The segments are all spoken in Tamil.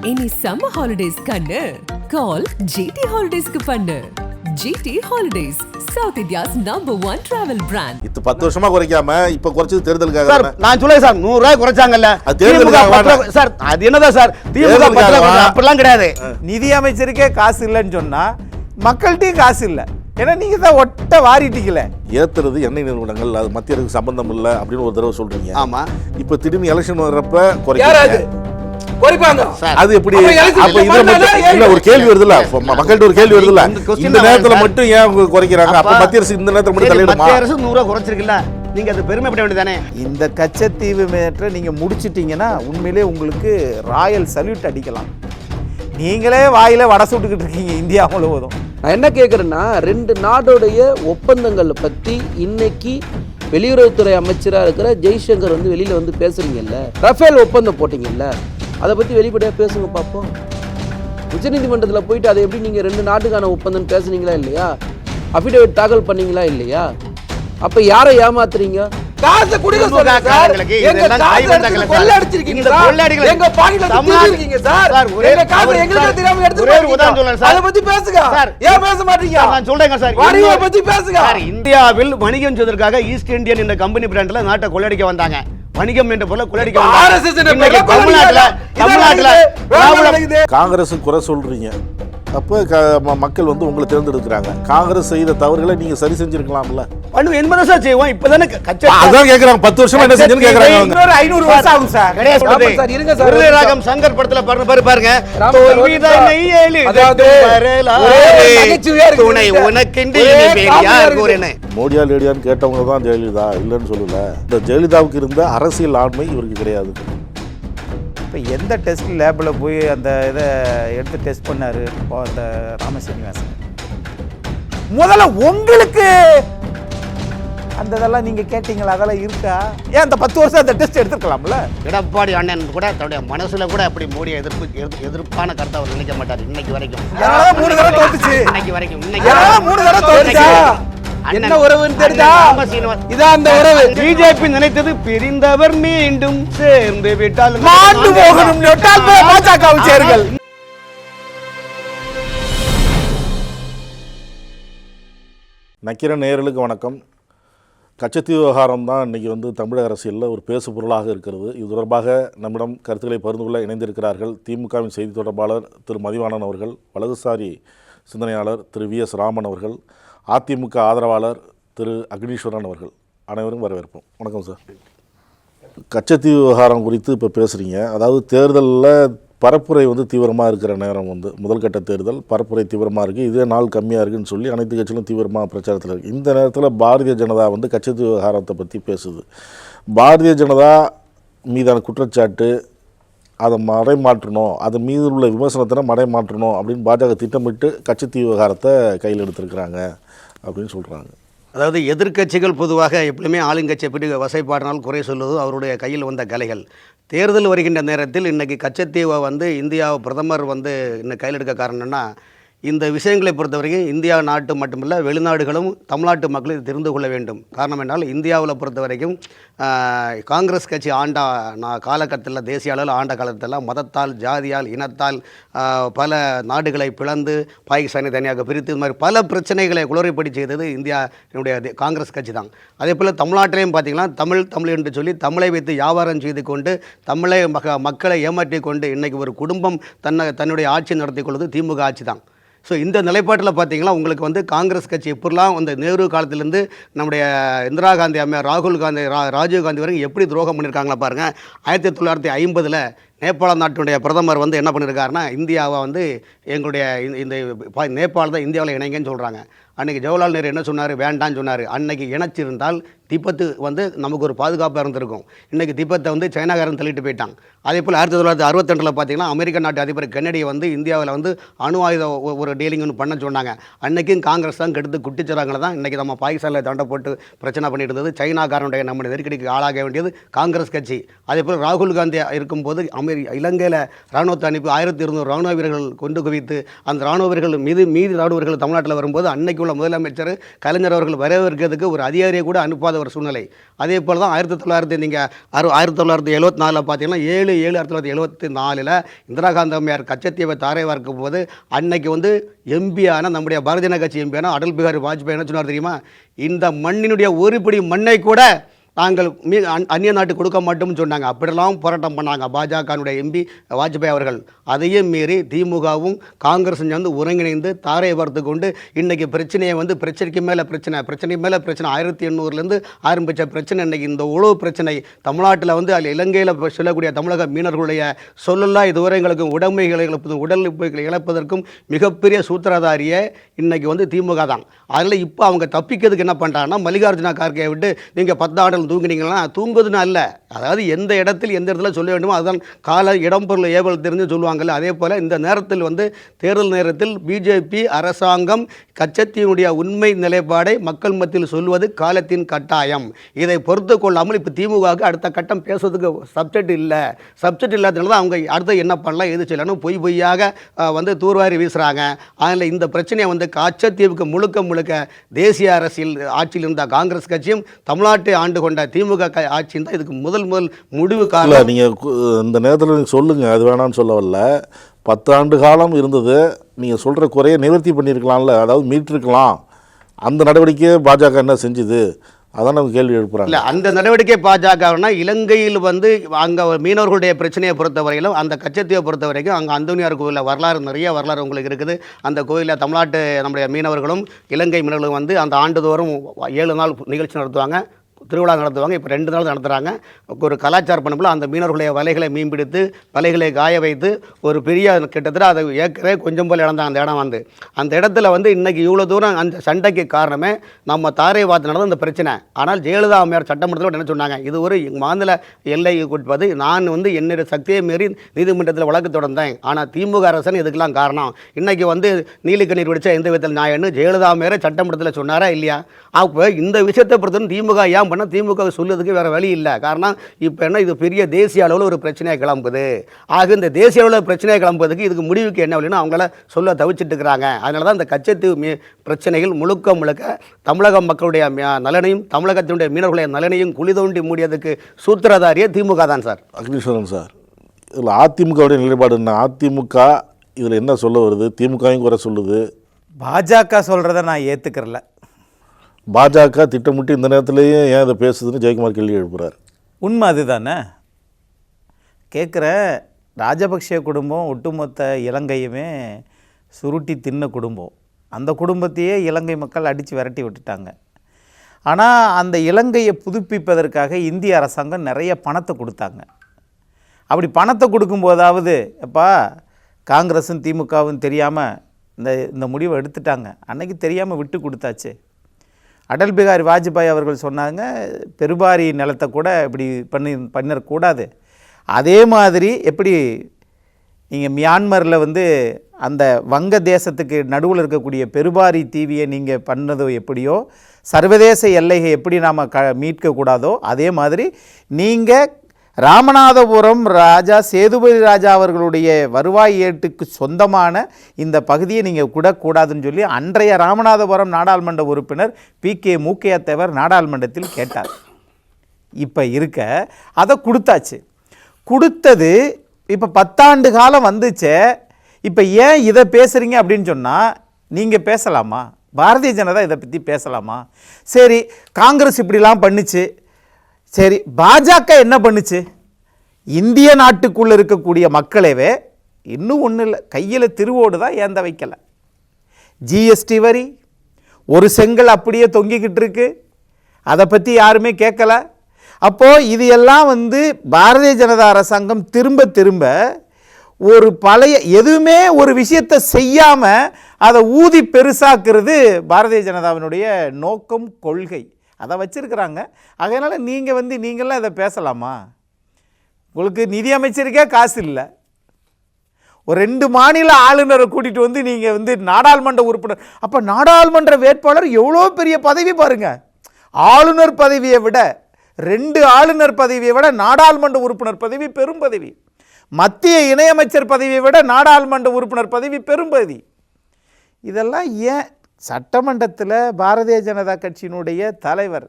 இனி சம்மர் ஹாலிடேஸ் கண்ணு கால் ஜிடி ஹாலிடேஸ்க்கு பண்ணு. GT holidays South India's #1 travel brand. இது 10 வருஷமா குறைக்காம இப்ப குறைச்சது தேர்தலுக்காக. சார் நான் சொல்லுங்க சார் 100 ரூபாய் குறைச்சாங்கல்ல சார், அது என்னதான் சார் திமுக அப்படிலாம் கிடையாது. நிதி அமைச்சருக்கே காசு இல்லைன்னு சொன்னா மக்கள்கிட்டயும் காசு இல்லை. ஏன்னா நீங்க தான் ஒட்ட வாரிட்டீங்களே. ஏத்துறது எண்ணெய் நிறுவனங்கள் அது மத்திய அரசுக்கு சம்பந்தம் இல்லை அப்படின்னு ஒரு தடவை சொல்றீங்க. ஆமா, இப்ப திடீர்னு எலெக்ஷன் வர்றப்ப குறைக்காது. அது எப்படி? அப்ப இதுல ஒரு கேள்வி வருதுல்ல, மக்கள்கிட்ட ஒரு கேள்வி வருதுல்ல, இந்த நேரத்துல மட்டும் ஏன் அவங்க குறைக்கிறாங்க? அப்ப மத்திய அரசு இந்த நேரத்துல மட்டும் தலையிடுமா? மத்திய அரசு 100 ரூபாய் குறைச்சிருக்குல்ல, நீங்க அது பெருமைப்பட வேண்டியதானே. இந்த கச்சத்தீவு மேட்டரை நீங்க முடிச்சிட்டீங்கன்னா உண்மையிலே உங்களுக்கு ராயல் சல்யூட் அடிக்கலாம். நீங்களே வாயில வடை சுட்டுக்கிட்டு இருக்கீங்க இந்தியா முழுவதும். நான் என்ன கேட்குறேன்னா, 2 நாடோடைய ஒப்பந்தங்களை பற்றி இன்னைக்கு வெளியுறவுத்துறை அமைச்சராக இருக்கிற ஜெய்சங்கர் வந்து வெளியில் வந்து பேசுறீங்கல்ல, ரஃபேல் ஒப்பந்தம் போட்டிங்கல்ல, அதை பற்றி வெளிப்படையாக பேசுங்க பார்ப்போம். உச்சநீதிமன்றத்தில் போயிட்டு அதை எப்படி நீங்கள் 2 நாட்டுக்கான ஒப்பந்தம் பேசுனீங்களா இல்லையா, அஃபிடேவிட் தாக்கல் பண்ணீங்களா இல்லையா? அப்போ யாரை ஏமாத்துறீங்க? காசு குடிக்க சொல்லுங்க சார். எங்க காசு கொள்ளடிச்சிருக்கீங்க சார். எங்க பாக்கெட்ல திருடிருக்கீங்க சார். எங்க காசு எங்களுக்கு தெரியாம எடுத்து ஒரே ஒரு உதாரணம் சொல்றேன் சார். அத பத்தி பேசுங்க சார். ஏன் பேச மாட்டீங்க? நான் சொல்றேங்க சார். வணிக பத்தி பேசுங்க சார். இந்தியாவில் வணிகம் செய்வதற்காக ஈஸ்ட் இந்தியன் என்ற கம்பெனி பிராண்ட்ல நாட்டை கொள்ளடிக்க வந்தாங்க. வணிகம் என்ற பொருளை கொள்ளடிக்க வந்தாங்க. ஆர்எஸ்எஸ் தமிழ்நாட்டுல காங்கிரஸ் குறை சொல்றீங்க. அப்போ மக்கள் வந்து உங்களை தேர்ந்தெடுக்கிறாங்க. காங்கிரஸ் செய்த தவறுகளை நீங்க சரி செஞ்சிருக்கலாம்ல. பண்ணு 80 வருஷம் செய்வோம். இப்பதானே அதான் கேக்குறாங்க. 10 வருஷமா என்ன செஞ்சீங்கன்னு கேக்குறாங்க. இன்னொரு 500 வருஷம் ஆகும் சார். கிடையாது சார். இருங்க சார். ராகம் சங்கர் படத்துல பாருங்க. தோல்விதனை எழுதட்டு வரலாறு துணை உனக்கென்று இனி யார் கூறனே. மோடியா லேடியான்னு கேட்டவங்க தான் ஜெயலலிதா, இல்லைன்னு சொல்லல. இந்த ஜெயலலிதாவுக்கு இருந்த அரசியல் ஆண்மை இவருக்கு கிடையாது. இப்போ எந்த டெஸ்ட் லேபில் போய் அந்த இதை எடுத்து டெஸ்ட் பண்ணார் அந்த ராமசீனிவாசன்? முதல்ல உங்களுக்கு அந்த இதெல்லாம் நீங்கள் கேட்டீங்களா? அதெல்லாம் இருக்கா? ஏன் அந்த 10 வருஷம் அந்த டெஸ்ட் எடுத்துக்கலாம்ல? எடப்பாடி அண்ணன் கூட தன்னுடைய மனசுல கூட அப்படி மோடியை எதிர்ப்பான கருத்தை அவர் நினைக்க மாட்டார். இன்னைக்கு வரைக்கும் 3 தடவை தோத்துச்சு. இன்னைக்கு வரைக்கும் 3 தடவை தோத்துச்சு. என்ன உறவுன்னு தெரிஞ்சா இதான் அந்த உறவு. பிஜேபி நினைத்தது பிரிந்தவர் மீண்டும் சேர்ந்து விட்டால் மாண்டு போகணும். பாஜக சேர்கள். நக்கிர நேயர்களுக்கு வணக்கம். கச்சத்தீவு விவகாரம் தான் இன்றைக்கி வந்து தமிழக அரசியலில் ஒரு பேசு பொருளாக இருக்கிறது. இது தொடர்பாக நம்மிடம் கருத்துக்களை பகிர்ந்து கொள்ள இணைந்திருக்கிறார்கள் திமுகவின் செய்தி தொடர்பாளர் திரு மதிவாணன் அவர்கள், வலதுசாரி சிந்தனையாளர் திரு VS ராமன் அவர்கள், அதிமுக ஆதரவாளர் திரு அக்னீஸ்வரன் அவர்கள். அனைவரும் வரவேற்போம். வணக்கம் சார். கச்சத்தீவு விவகாரம் குறித்து இப்போ பேசுகிறீங்க. அதாவது தேர்தலில் பரப்புரை வந்து தீவிரமாக இருக்கிற நேரம் வந்து முதல் கட்ட தேர்தல் பரப்புரை தீவிரமாக இருக்குது. இதே நாள் கம்மியாக இருக்குதுன்னு சொல்லி அனைத்து கட்சிகளும் தீவிரமாக பிரச்சாரத்தில் இருக்குது. இந்த நேரத்தில் பாரதிய ஜனதா வந்து கச்சத்தீவு விவகாரத்தை பற்றி பேசுது. பாரதிய ஜனதா மீதான குற்றச்சாட்டு அதை மறைமாற்றணும், அதன் மீது உள்ள விமர்சனத்தை மறைமாற்றணும் அப்படின்னு பாஜக திட்டமிட்டு கச்சத்தீவு விவகாரத்தை கையில் எடுத்திருக்கிறாங்க அப்படின்னு சொல்கிறாங்க. அதாவது எதிர்க்கட்சிகள் பொதுவாக எப்பவுமே ஆளுங்கட்சியை பற்றி வசைப்பாடினால் குறை சொல்வது அவருடைய கையில் வந்த கலைகள். தேர்தல் வருகின்ற நேரத்தில் இன்றைக்கி கச்சத்தீவை வந்து இந்தியா பிரதமர் வந்து இன்னும் கையில் எடுக்க காரணம்னா, இந்த விஷயங்களை பொறுத்தவரைக்கும் இந்தியா நாட்டு மட்டுமல்ல வெளிநாடுகளும் தமிழ்நாட்டு மக்களும் இதை தெரிந்து கொள்ள வேண்டும். காரணம் என்னால் இந்தியாவில் பொறுத்த வரைக்கும் காங்கிரஸ் கட்சி ஆண்ட காலகட்டத்தில் தேசிய அளவில் ஆண்ட காலத்தில் மதத்தால் ஜாதியால் இனத்தால் பல நாடுகளை பிளந்து பாகிஸ்தானை தனியாக பிரித்து இது மாதிரி பல பிரச்சனைகளை குளறுபடி செய்தது இந்தியாவுடைய காங்கிரஸ் கட்சி தான். அதே போல் தமிழ்நாட்டிலையும் பார்த்திங்கன்னா தமிழ் என்று சொல்லி தமிழை வைத்து வியாபாரம் செய்து கொண்டு தமிழை மக்களை ஏமாற்றி கொண்டு இன்றைக்கி ஒரு குடும்பம் தன்னுடைய ஆட்சி நடத்தி கொள்வது திமுக ஆட்சி தான். ஸோ இந்த நிலைப்பாட்டில் பார்த்தீங்கன்னா உங்களுக்கு வந்து காங்கிரஸ் கட்சி எப்படிலாம் அந்த நேரு காலத்திலேருந்து நம்முடைய இந்திரா காந்தி அம்மையார் ராகுல் காந்தி ராஜீவ் காந்தி வரைக்கும் எப்படி துரோகம் பண்ணியிருக்காங்களா பாருங்கள். 1950 நேபாள நாட்டுடைய பிரதமர் வந்து என்ன பண்ணியிருக்காருன்னா, இந்தியாவை வந்து எங்களுடைய இந்த நேபாள் தான் இந்தியாவில் இணைங்கன்னு சொல்கிறாங்க. அன்றைக்கி ஜவஹர்லால் நேரு என்ன சொன்னார்? வேண்டான்னு சொன்னார். அன்றைக்கி இணைச்சிருந்தால் திபெத்து வந்து நமக்கு ஒரு பாதுகாப்பாக இருந்திருக்கும். இன்றைக்கி திபெத்தை வந்து சைனாக்காரன் தள்ளிட்டு போயிட்டாங்க. அதே போல் 1962 பார்த்தீங்கன்னா அமெரிக்க நாட்டு அதிபர் கென்னடி வந்து இந்தியாவில் வந்து அணு ஆயுத ஒரு டீலிங் ஒன்று பண்ண சொன்னாங்க. அன்றைக்கும் காங்கிரஸ் தான் கெடுத்து குட்டிச்சராங்கள தான் இன்றைக்கி நம்ம பாகிஸ்தானில் தண்டை போட்டு பிரச்சனை பண்ணிட்டு இருந்தது. சைனாக்காரனுடைய நம்முடைய நெருக்கடிக்கு ஆளாக வேண்டியது காங்கிரஸ் கட்சி. அதே போல் ராகுல் காந்தி இருக்கும்போது அதேமாரி இலங்கையில் இராணுவத்தை அனுப்பி 1200 இராணுவ வீரர்கள் கொண்டு குவித்து அந்த இராணுவ வீரர்கள் மீதி இராணுவ வீரர்கள் தமிழ்நாட்டில் வரும்போது அன்னைக்கு உள்ள முதலமைச்சர் கலைஞர் அவர்கள் வரவேற்கிறதுக்கு ஒரு அதிகாரியை கூட அனுப்பாத ஒரு சூழ்நிலை. அதே போல் தான் 1974 பார்த்தீங்கன்னா 7/7/1974 இந்திரா காந்தி அம்மையார் கச்சத்தீவை தாரை வார்க்கும் போது அன்னைக்கு வந்து எம்பியான நம்முடைய பாரதிய ஜனதா கட்சி எம்பியான அடல் பிகாரி வாஜ்பாய் என்ன சொன்னார் தெரியுமா? இந்த மண்ணினுடைய ஒரு பிடி மண்ணை கூட நாங்கள் அந்நிய நாட்டு கொடுக்க மாட்டோம்னு சொன்னாங்க. அப்படிலாம் போராட்டம் பண்ணாங்க பாஜகனுடைய எம்பி வாஜ்பாய் அவர்கள். அதையும் மீறி திமுகவும் காங்கிரஸும் சேர்ந்து ஒருங்கிணைந்து தாரை வார்த்து கொண்டு இன்றைக்கி பிரச்சனையை வந்து பிரச்சனைக்கு மேலே பிரச்சனை 1800 ஆரம்பித்த பிரச்சனை இன்றைக்கி இந்த உழவு பிரச்சனை தமிழ்நாட்டில் வந்து அதில் இலங்கையில் செல்லக்கூடிய தமிழக மீனவர்களுடைய சொல்லலா இதுவரை எங்களுக்கு உடைமைகளை இழப்பதும் உடல் இழப்பதற்கும் மிகப்பெரிய சூத்திரதாரியை இன்றைக்கி வந்து திமுக தான். அதில் இப்போ அவங்க தப்பிக்கிறதுக்கு என்ன பண்ணுறாங்கன்னா மல்லிகார்ஜுனா கார்கே விட்டு நீங்கள் 10 ஆண்டுகள் தூங்கினீங்கன்னா தூங்குதுன்னு அல்ல, அதாவது எந்த இடத்துல சொல்ல வேண்டுமோ அதுதான் கால இடம் பொருள் ஏவல் தெரிஞ்சு சொல்லுவாங்கல்ல. அதே போல் இந்த நேரத்தில் வந்து தேர்தல் நேரத்தில் பிஜேபி அரசாங்கம் கச்சத்தீவுடைய உண்மை நிலைப்பாடை மக்கள் மத்தியில் சொல்வது காலத்தின் கட்டாயம். இதை பொறுத்து கொள்ளாமல் இப்போ திமுகவுக்கு அடுத்த கட்டம் பேசுவதுக்கு சப்ஜெக்ட் இல்லாதனால தான் அவங்க அடுத்து என்ன பண்ணலாம் எது செய்யலாம் பொய்யாக வந்து தூர்வாரி வீசுகிறாங்க. அதில் இந்த பிரச்சனையை வந்து கச்சத்தீவுக்கு முழுக்க தேசிய அரசியல் ஆட்சியில் இருந்த காங்கிரஸ் கட்சியும் தமிழ்நாட்டை ஆண்டு கொண்ட திமுக ஆட்சியும் தான் இதுக்கு முதல் முடிவு காரணம். நீங்கள் இந்த நேரத்தில் நீங்கள் சொல்லுங்கள், அது வேணான்னு சொல்ல வரல. 10 ஆண்டு காலம் இருந்தது, நீங்கள் சொல்கிற குறைய நிவர்த்தி பண்ணியிருக்கலாம்ல, அதாவது மீட்டிருக்கலாம். அந்த நடவடிக்கையை பாஜக என்ன செஞ்சுது, அதான் நம்ம கேள்வி எழுப்புறாங்க. இல்லை, அந்த நடவடிக்கை பாஜகனா இலங்கையில் வந்து அங்கே மீனவர்களுடைய பிரச்சனையை பொறுத்தவரையிலும் அந்த கச்சத்தீவை பொறுத்த வரைக்கும் அங்கே அந்தோனியார் கோவிலில் நிறைய வரலாறு உங்களுக்கு இருக்குது. அந்த கோவிலில் தமிழ்நாட்டு நம்முடைய மீனவர்களும் இலங்கை மீனவர்களும் வந்து அந்த ஆண்டுதோறும் 7 நாள் நிகழ்ச்சி நடத்துவாங்க, திருவிழா நடத்துவாங்க. இப்போ 2 நாள் நடத்துகிறாங்க. ஒரு கலாச்சார பண்பில் அந்த மீனவர்களுடைய வலைகளை மீன்பிடித்து வலைகளை காய வைத்து ஒரு பெரிய கிட்டத்தட்ட அதை ஏற்கனவே கொஞ்சம் போல் இடம் தான் அந்த இடம் வந்து அந்த இடத்துல வந்து இன்றைக்கி இவ்வளோ தூரம் அந்த சண்டைக்கு காரணமே நம்ம தாரை வார்த்து நடந்த அந்த பிரச்சனை. ஆனால் ஜெயலலிதா அம்மையார் சட்டமன்றத்தில் என்ன சொன்னாங்க, இது ஒரு மாநில எல்லைக்கு உட்பது, நான் வந்து என்னுடைய சக்தியை மீறி நீதிமன்றத்தில் வழக்கு தொடர்ந்தேன், ஆனால் திமுக அரசன் இதுக்கெல்லாம் காரணம். இன்றைக்கி வந்து நீலிக்கண்ணீர் வெடிச்சா எந்த விதத்தில் நியாயம்னு ஜெயலலிதா அம்மையாரே சட்டமன்றத்தில் சொன்னாரா இல்லையா? அப்போ இந்த விஷயத்தை பொறுத்தவரை திமுக ஏன் பண்ண திமுக சொல்லுறதுக்கு வேறு வழி இல்லை. காரணம் இப்போ என்ன, இது பெரிய தேசிய அளவில் ஒரு பிரச்சனையை கிளம்புது. ஆக இந்த தேசிய அளவில் பிரச்சனையை கிளம்புறதுக்கு இதுக்கு முடிவுக்கு என்ன வழின்னு அவங்கள சொல்ல தவிச்சிட்டு இருக்கிறாங்க. அதனால தான் இந்த கச்சத்தீவு பிரச்சனைகள் முழுக்க தமிழக மக்களுடைய நலனையும் தமிழகத்தினுடைய மீனவர்களுடைய நலனையும் குழி தோண்டி மூடியதுக்கு சூத்திரதாரியே திமுக தான் சார். அக்னீஸ்வரன் சார், இதில் அதிமுகவுடைய நிலைப்பாடு என்ன? அதிமுக இதில் என்ன சொல்ல வருது? திமுகவும் குறை சொல்லுது. பாஜக சொல்கிறத நான் ஏற்றுக்கிறல. பாஜக திட்டமிட்டு இந்த நேரத்திலேயே ஏன் அதை பேசுதுன்னு ஜெயக்குமார் கேள்வி எழுப்புறார். உண்மை அதுதானே கேட்குற. ராஜபக்ஷ குடும்பம் ஒட்டுமொத்த இலங்கையுமே சுருட்டி தின்ன குடும்பம். அந்த குடும்பத்தையே இலங்கை மக்கள் அடித்து விரட்டி விட்டுட்டாங்க. ஆனால் அந்த இலங்கையை புதுப்பிப்பதற்காக இந்திய அரசாங்கம் நிறைய பணத்தை கொடுத்தாங்க. அப்படி பணத்தை கொடுக்கும்போதாவது எப்பா காங்கிரஸும் திமுகவும் தெரியாமல் இந்த முடிவை எடுத்துட்டாங்க, அன்னைக்கு தெரியாமல் விட்டு கொடுத்தாச்சு. அடல் பிகாரி வாஜ்பாய் அவர்கள் சொன்னாங்க பெருபாரி நிலத்தை கூட இப்படி பண்ணிடக்கூடாது. அதே மாதிரி எப்படி நீங்கள் மியான்மரில் வந்து அந்த வங்க தேசத்துக்கு நடுவில் இருக்கக்கூடிய பெருபாரி தீவியை நீங்கள் பண்ணதோ எப்படியோ சர்வதேச எல்லையை எப்படி நாம் மீட்கக்கூடாதோ அதே மாதிரி நீங்கள் ராமநாதபுரம் ராஜா சேதுபதி ராஜா அவர்களுடைய வருவாய் ஏட்டுக்கு சொந்தமான இந்த பகுதியை நீங்கள் கூடக்கூடாதுன்னு சொல்லி அன்றைய ராமநாதபுரம் நாடாளுமன்ற உறுப்பினர் PK மூக்கையா தேவர் நாடாளுமன்றத்தில் கேட்டார். இப்போ இருக்க அதை கொடுத்தாச்சு. கொடுத்தது இப்போ 10 ஆண்டு காலம் வந்துச்சே. இப்போ ஏன் இதை பேசுகிறீங்க அப்படின்னு சொன்னால் நீங்கள் பேசலாமா? பாரதிய ஜனதா இதை பற்றி பேசலாமா? சரி, காங்கிரஸ் இப்படிலாம் பண்ணுச்சு. சரி, பாஜக என்ன பண்ணுச்சு? இந்திய நாட்டுக்குள்ளே இருக்கக்கூடிய மக்களவே இன்னும் ஒன்றும் இல்லை, கையில் திருவோடு தான் ஏந்த வைக்கலை. GST வரி ஒரு செங்கல் அப்படியே தொங்கிக்கிட்டு இருக்கு, அதை பற்றி யாருமே கேட்கல. அப்போது இது எல்லாம் வந்து பாரதிய ஜனதா அரசாங்கம் திரும்ப ஒரு பழைய எதுவுமே ஒரு விஷயத்தை செய்யாமல் அதை ஊதி பெருசாக்குறது பாரதிய ஜனதாவினுடைய நோக்கம், கொள்கை. அதை வச்சுருக்கிறாங்க. அதனால் நீங்களாம் இதை பேசலாமா? உங்களுக்கு நிதி அமைச்சருக்கே காசு இல்லை. ஒரு 2 மாநில ஆளுநரை கூட்டிகிட்டு வந்து நீங்கள் வந்து நாடாளுமன்ற உறுப்பினர், அப்போ நாடாளுமன்ற வேட்பாளர் எவ்வளோ பெரிய பதவி பாருங்கள். ஆளுநர் பதவியை விட 2 ஆளுநர் பதவியை விட நாடாளுமன்ற உறுப்பினர் பதவி பெரும் பதவி. மத்திய இணையமைச்சர் பதவியை விட நாடாளுமன்ற உறுப்பினர் பதவி பெரும்பகுதி. இதெல்லாம் ஏன் சட்டமன்றத்தில் பாரதிய ஜனதா கட்சியினுடைய தலைவர்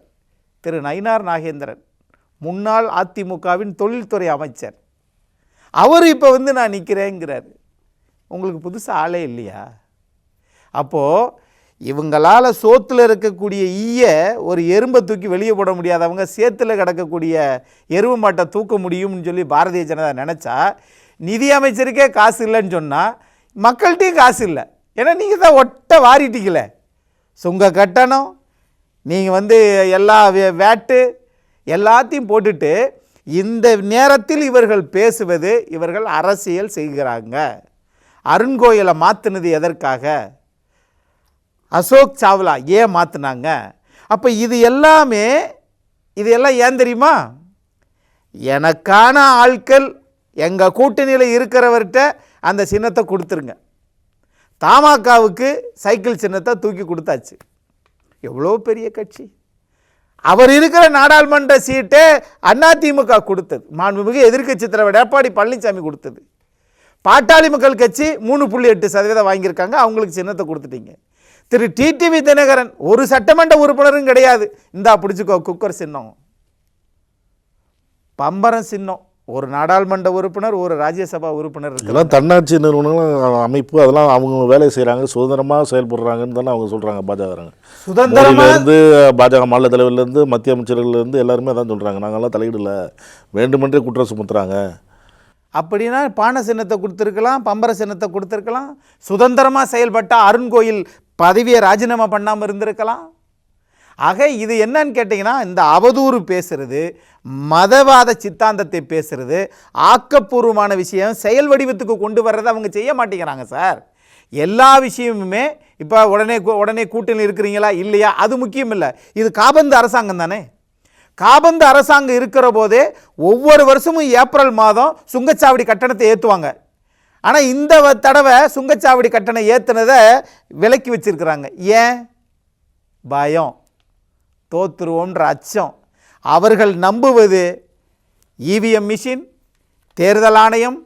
திரு நயினார் நாகேந்திரன், முன்னாள் அதிமுகவின் தொழில்துறை அமைச்சர், அவர் இப்போ நான் நிற்கிறேங்கிறார். உங்களுக்கு புதுசாக ஆளே இல்லையா? அப்போது இவங்களால் சோத்தில் இருக்கக்கூடிய ஒரு எறும்பை தூக்கி வெளியே போட முடியாதவங்க சேத்துல கிடக்கக்கூடிய எருவு மாட்டை தூக்க முடியும்னு சொல்லி பாரதிய ஜனதா நினச்சா, நிதி அமைச்சருக்கே காசு இல்லைன்னு சொன்னால் மக்கள்கிட்டையும் காசு இல்லை. ஏன்னா நீங்கள் தான் ஒட்ட வாரிட்டீங்களே, சுங்க கட்டணம், நீங்கள் எல்லா வேட்டு எல்லாத்தையும் போட்டுட்டு இந்த நேரத்தில் இவர்கள் பேசுவது, இவர்கள் அரசியல் செய்கிறாங்க. அருண்கோயிலை மாற்றினது எதற்காக? அசோக் சாவ்லா ஏன் மாற்றினாங்க? அப்போ இதெல்லாம் ஏன் தெரியுமா? எனக்கான ஆட்கள் எங்கள் கூட்டணியில் இருக்கிறவர்கிட்ட அந்த சின்னத்தை கொடுத்துருங்க. தமாகாவுக்கு சைக்கிள் சின்னத்தை தூக்கி கொடுத்தாச்சு. எவ்வளோ பெரிய கட்சி. அவர் இருக்கிற நாடாளுமன்ற சீட்டை அதிமுக கொடுத்தது, மாண்புமிகு எதிர்க்கட்சி தலைவர் எடப்பாடி பழனிசாமி கொடுத்தது. பாட்டாளி மக்கள் கட்சி 3.8% வாங்கியிருக்காங்க, அவங்களுக்கு சின்னத்தை கொடுத்துட்டீங்க. திரு டிடிவி தினகரன் ஒரு சட்டமன்ற உறுப்பினரும் கிடையாது, இந்தா பிடிச்சிக்கோ குக்கர் சின்னம், பம்பரம் சின்னம், ஒரு நாடாளுமன்ற உறுப்பினர், ஒரு ராஜ்யசபா உறுப்பினர். இதெல்லாம் தன்னாட்சி நிறுவனங்கள் அமைப்பு, அதெல்லாம் அவங்க வேலை செய்கிறாங்க, சுதந்திரமாக செயல்படுறாங்கன்னு தானே அவங்க சொல்கிறாங்க. பாஜகறாங்க சுதந்திரமாலேருந்து, பாஜக மாநில தலைவர்லேருந்து மத்திய அமைச்சர்கள்லேருந்து எல்லாருமே அதான் சொல்கிறாங்க, நாங்கள்லாம் தலையிடல, வேண்டுமென்றே குற்றம் சுமத்துறாங்க. அப்படின்னா பானை சின்னத்தை கொடுத்துருக்கலாம், பம்பர சின்னத்தை கொடுத்துருக்கலாம். சுதந்திரமாக செயல்பட்ட அருண்கோயில் பதவியை ராஜினாமா பண்ணாமல் இருந்திருக்கலாம். ஆக இது என்னன்னு கேட்டிங்கன்னா, இந்த அவதூறு பேசுறது, மதவாத சித்தாந்தத்தை பேசுறது, ஆக்கப்பூர்வமான விஷயம் செயல் வடிவத்துக்கு கொண்டு வர்றதை அவங்க செய்ய மாட்டேங்கிறாங்க சார். எல்லா விஷயமுமே இப்போ உடனே கூட்டணி இருக்கிறீங்களா இல்லையா அது முக்கியம் இல்லை. இது காபந்து அரசாங்கம் தானே. காபந்து அரசாங்கம் இருக்கிற போதே ஒவ்வொரு வருஷமும் ஏப்ரல் மாதம் சுங்கச்சாவடி கட்டணத்தை ஏற்றுவாங்க. ஆனால் இந்த தடவை சுங்கச்சாவடி கட்டணம் ஏற்றுனதை விலக்கி வச்சிருக்கிறாங்க. ஏன்? பயம், தோத்துருவோன்ற அச்சம். அவர்கள் நம்புவது இவிஎம் மிஷின், தேர்தல் ஆணையம்,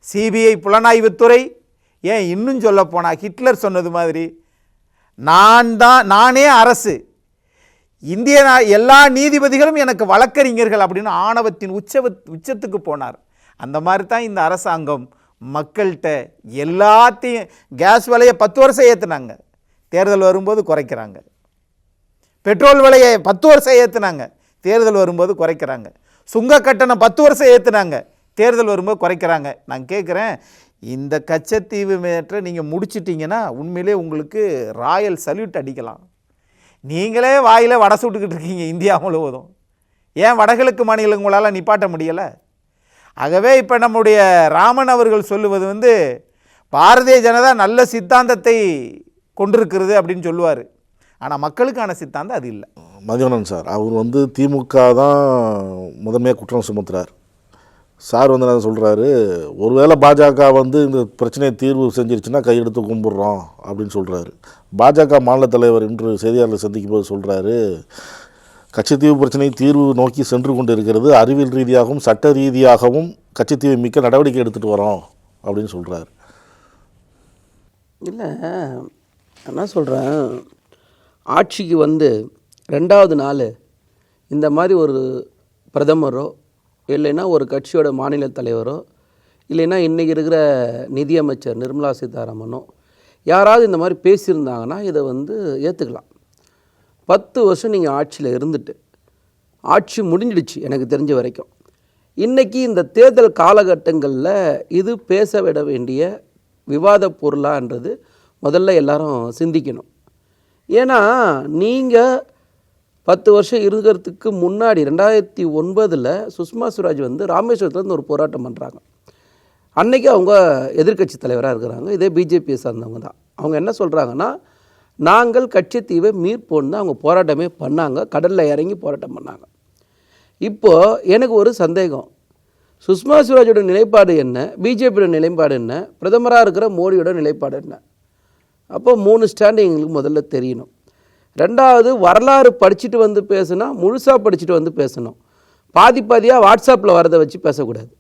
சிபிஐ புலனாய்வுத்துறை, ஏன் இன்னும் சொல்ல போனால் ஹிட்லர் சொன்னது மாதிரி நானே அரசு, இந்திய எல்லா நீதிபதிகளும் எனக்கு வழக்கறிஞர்கள் அப்படின்னு ஆணவத்தின் உச்சத்துக்கு போனார். அந்த மாதிரி தான் இந்த அரசாங்கம் மக்கள்கிட்ட எல்லாத்தையும், கேஸ் விலையை 10 வருஷம் ஏற்றுனாங்க, தேர்தல் வரும்போது குறைக்கிறாங்க. பெட்ரோல் விலையை 10 வருஷம் ஏற்றுனாங்க, தேர்தல் வரும்போது குறைக்கிறாங்க. சுங்க கட்டணம் 10 வருஷம் ஏற்றுனாங்க, தேர்தல் வரும்போது குறைக்கிறாங்க. நான் கேட்குறேன், இந்த கச்சத்தீவு மேற்ற நீங்கள் முடிச்சிட்டிங்கன்னா உண்மையிலே உங்களுக்கு ராயல் சல்யூட் அடிக்கலாம். நீங்களே வாயில் வடை சுட்டுக்கிட்டு இருக்கீங்க இந்தியா முழுவதும். ஏன் வடகிழக்கு மாநிலங்களால் நிப்பாட்ட முடியலை? ஆகவே இப்போ நம்முடைய ராமன் அவர்கள் சொல்லுவது பாரதிய ஜனதா நல்ல சித்தாந்தத்தை கொண்டிருக்கிறது அப்படின்னு சொல்லுவார். ஆனால் மக்களுக்கான சித்தாந்தம் அது இல்லை. மதியானன் சார் அவர் திமுக தான் முதன்மையாக குற்றம் சுமத்துறார். சார் என்ன சொல்கிறாரு, ஒருவேளை பாஜக இந்த பிரச்சனையை தீர்வு செஞ்சிருச்சுன்னா கையெடுத்து கும்பிட்றோம் அப்படின்னு சொல்கிறாரு. பாஜக மாநில தலைவர் இன்று செய்தியாளர்களை சந்திக்கும் போது சொல்கிறாரு, கச்சத்தீவு பிரச்சனை தீர்வு நோக்கி சென்று கொண்டு இருக்கிறது, அறிவியல் ரீதியாகவும் சட்ட ரீதியாகவும் கச்சத்தீவை மிக்க நடவடிக்கை எடுத்துகிட்டு வரோம் அப்படின்னு சொல்கிறார். இல்லை என்ன சொல்கிறேன், ஆட்சிக்கு 2வது நாள் இந்த மாதிரி ஒரு பிரதமரோ இல்லைன்னா ஒரு கட்சியோட மாநில தலைவரோ இல்லைன்னா இன்றைக்கி இருக்கிற நிதியமைச்சர் நிர்மலா சீதாராமனோ யாராவது இந்த மாதிரி பேசியிருந்தாங்கன்னா இதை ஏற்றுக்கலாம். 10 வருஷம் நீங்கள் ஆட்சியில் இருந்துட்டு ஆட்சி முடிஞ்சிடுச்சு எனக்கு தெரிஞ்ச வரைக்கும். இன்றைக்கி இந்த தேர்தல் காலகட்டங்களில் இது பேச விட வேண்டிய விவாத பொருளான்றது முதல்ல எல்லாரும் சிந்திக்கணும். ஏன்னா நீங்கள் 10 வருஷம் இருக்கிறதுக்கு முன்னாடி 2009 சுஷ்மா ஸ்வராஜ் ராமேஸ்வரத்துலேருந்து ஒரு போராட்டம் பண்ணுறாங்க. அன்றைக்கி அவங்க எதிர்க்கட்சி தலைவராக இருக்கிறாங்க, இதே பிஜேபியை சார்ந்தவங்க தான். அவங்க என்ன சொல்கிறாங்கன்னா, நாங்கள் கச்சத்தீவை மீட்போன்னு தான் அவங்க போராட்டமே பண்ணாங்க, கடலில் இறங்கி போராட்டம் பண்ணாங்க. இப்போது எனக்கு ஒரு சந்தேகம், சுஷ்மா ஸ்வராஜோட நிலைப்பாடு என்ன, பிஜேபியோட நிலைப்பாடு என்ன, பிரதமராக இருக்கிற மோடியோட நிலைப்பாடு என்ன? அப்போ 3 ஸ்டாண்டு எங்களுக்கு முதல்ல தெரியணும். 2வது, வரலாறு படிச்சுட்டு பேசுனா முழுசாக படிச்சுட்டு பேசணும். பாதியாக வாட்ஸ்அப்பில் வரதை வச்சு பேசக்கூடாது.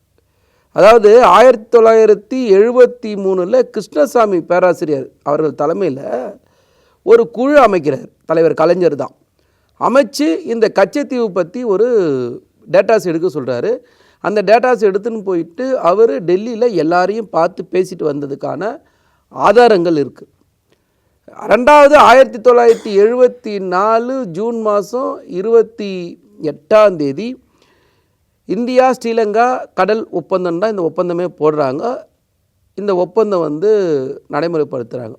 அதாவது 1973 கிருஷ்ணசாமி பேராசிரியர் அவர்கள் தலைமையில் ஒரு குழு அமைக்கிறார். தலைவர் கலைஞர் தான் அமைச்சு இந்த கச்சத்தீவு பற்றி ஒரு டேட்டாஸ் எடுக்க சொல்கிறாரு. அந்த டேட்டாஸ் எடுத்துன்னு போயிட்டு அவர் டெல்லியில் எல்லாரையும் பார்த்து பேசிட்டு வந்ததுக்கான ஆதாரங்கள் இருக்குது. ரெண்டாவது 1974 ஜூன் மாதம் 28 இந்தியா ஸ்ரீலங்கா கடல் ஒப்பந்தம் தான் இந்த ஒப்பந்தமே போடுறாங்க. இந்த ஒப்பந்தம் நடைமுறைப்படுத்துகிறாங்க.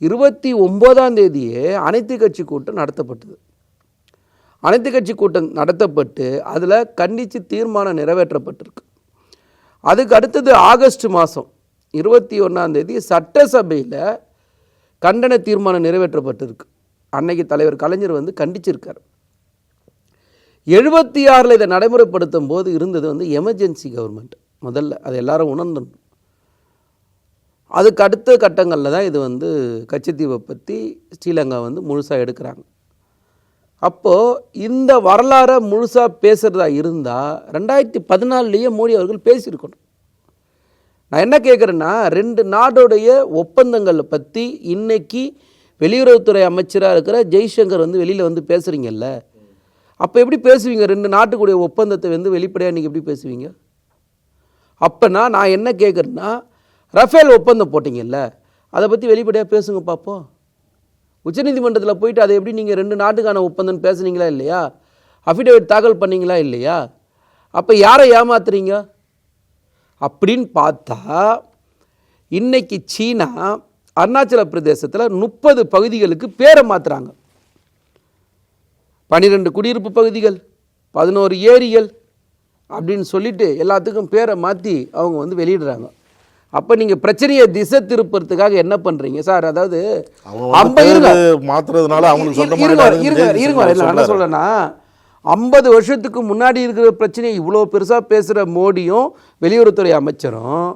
29 அனைத்து கட்சி கூட்டம் நடத்தப்பட்டது. அனைத்து கட்சி கூட்டம் நடத்தப்பட்டு அதில் கண்டித்து தீர்மானம் நிறைவேற்றப்பட்டிருக்கு. அதுக்கு அடுத்தது ஆகஸ்ட் மாதம் 21 சட்டசபையில் கண்டன தீர்மானம் நிறைவேற்றப்பட்டிருக்கு. அன்னைக்கு தலைவர் கலைஞர் கண்டிச்சிருக்கார். 76 இதை நடைமுறைப்படுத்தும் போது இருந்தது எமர்ஜென்சி கவர்மெண்ட். முதல்ல அதை எல்லாரும் உணர்ந்தணும். அதுக்கு அடுத்த கட்டங்களில் தான் இது கச்சத்தீவை பற்றி ஸ்ரீலங்கா முழுசாக எடுக்கிறாங்க. அப்போது இந்த வரலாறை முழுசாக பேசுகிறதா இருந்தால் 2014 மோடி அவர்கள் பேசியிருக்கணும். நான் என்ன கேட்குறேன்னா, 2 நாடோடைய ஒப்பந்தங்களை பற்றி இன்னைக்கு வெளியுறவுத்துறை அமைச்சராக இருக்கிற ஜெய்சங்கர் வெளியில் பேசுகிறீங்கல்ல, அப்போ எப்படி பேசுவீங்க? 2 நாட்டுக்குடைய ஒப்பந்தத்தை வெளிப்படையாக நீங்கள் எப்படி பேசுவீங்க? அப்போனா நான் என்ன கேட்குறேன்னா, ரஃபேல் ஒப்பந்தம் போட்டிங்கல்ல, அதை பற்றி வெளிப்படையாக பேசுங்க பார்ப்போம். உச்சநீதிமன்றத்தில் போயிட்டு அதை எப்படி நீங்கள் 2 நாட்டுக்கான ஒப்பந்தம் பேசுனீங்களா இல்லையா? அஃபிடேவிட் தாக்கல் பண்ணீங்களா இல்லையா? அப்போ யாரை ஏமாத்துறீங்க அப்படின்னு பார்த்தா, இன்னைக்கு சீனா அருணாச்சல பிரதேசத்தில் 30 பகுதிகளுக்கு பேரை மாற்றுறாங்க. 12 குடியிருப்பு பகுதிகள், 11 ஏரிகள் அப்படின்னு சொல்லிட்டு எல்லாத்துக்கும் பேரை மாற்றி அவங்க வெளியிடுறாங்க. அப்போ நீங்கள் பிரச்சனையை திசை திருப்பறதுக்காக என்ன பண்ணுறீங்க சார்? அதாவது மாத்துறதுனால அவங்களுக்கு என்ன சொல்கிறேன்னா, 50 வருஷத்துக்கு முன்னாடி இருக்கிற பிரச்சனையை இவ்வளோ பெருசாக பேசுகிற மோடியும் வெளியுறவுத்துறை அமைச்சரும்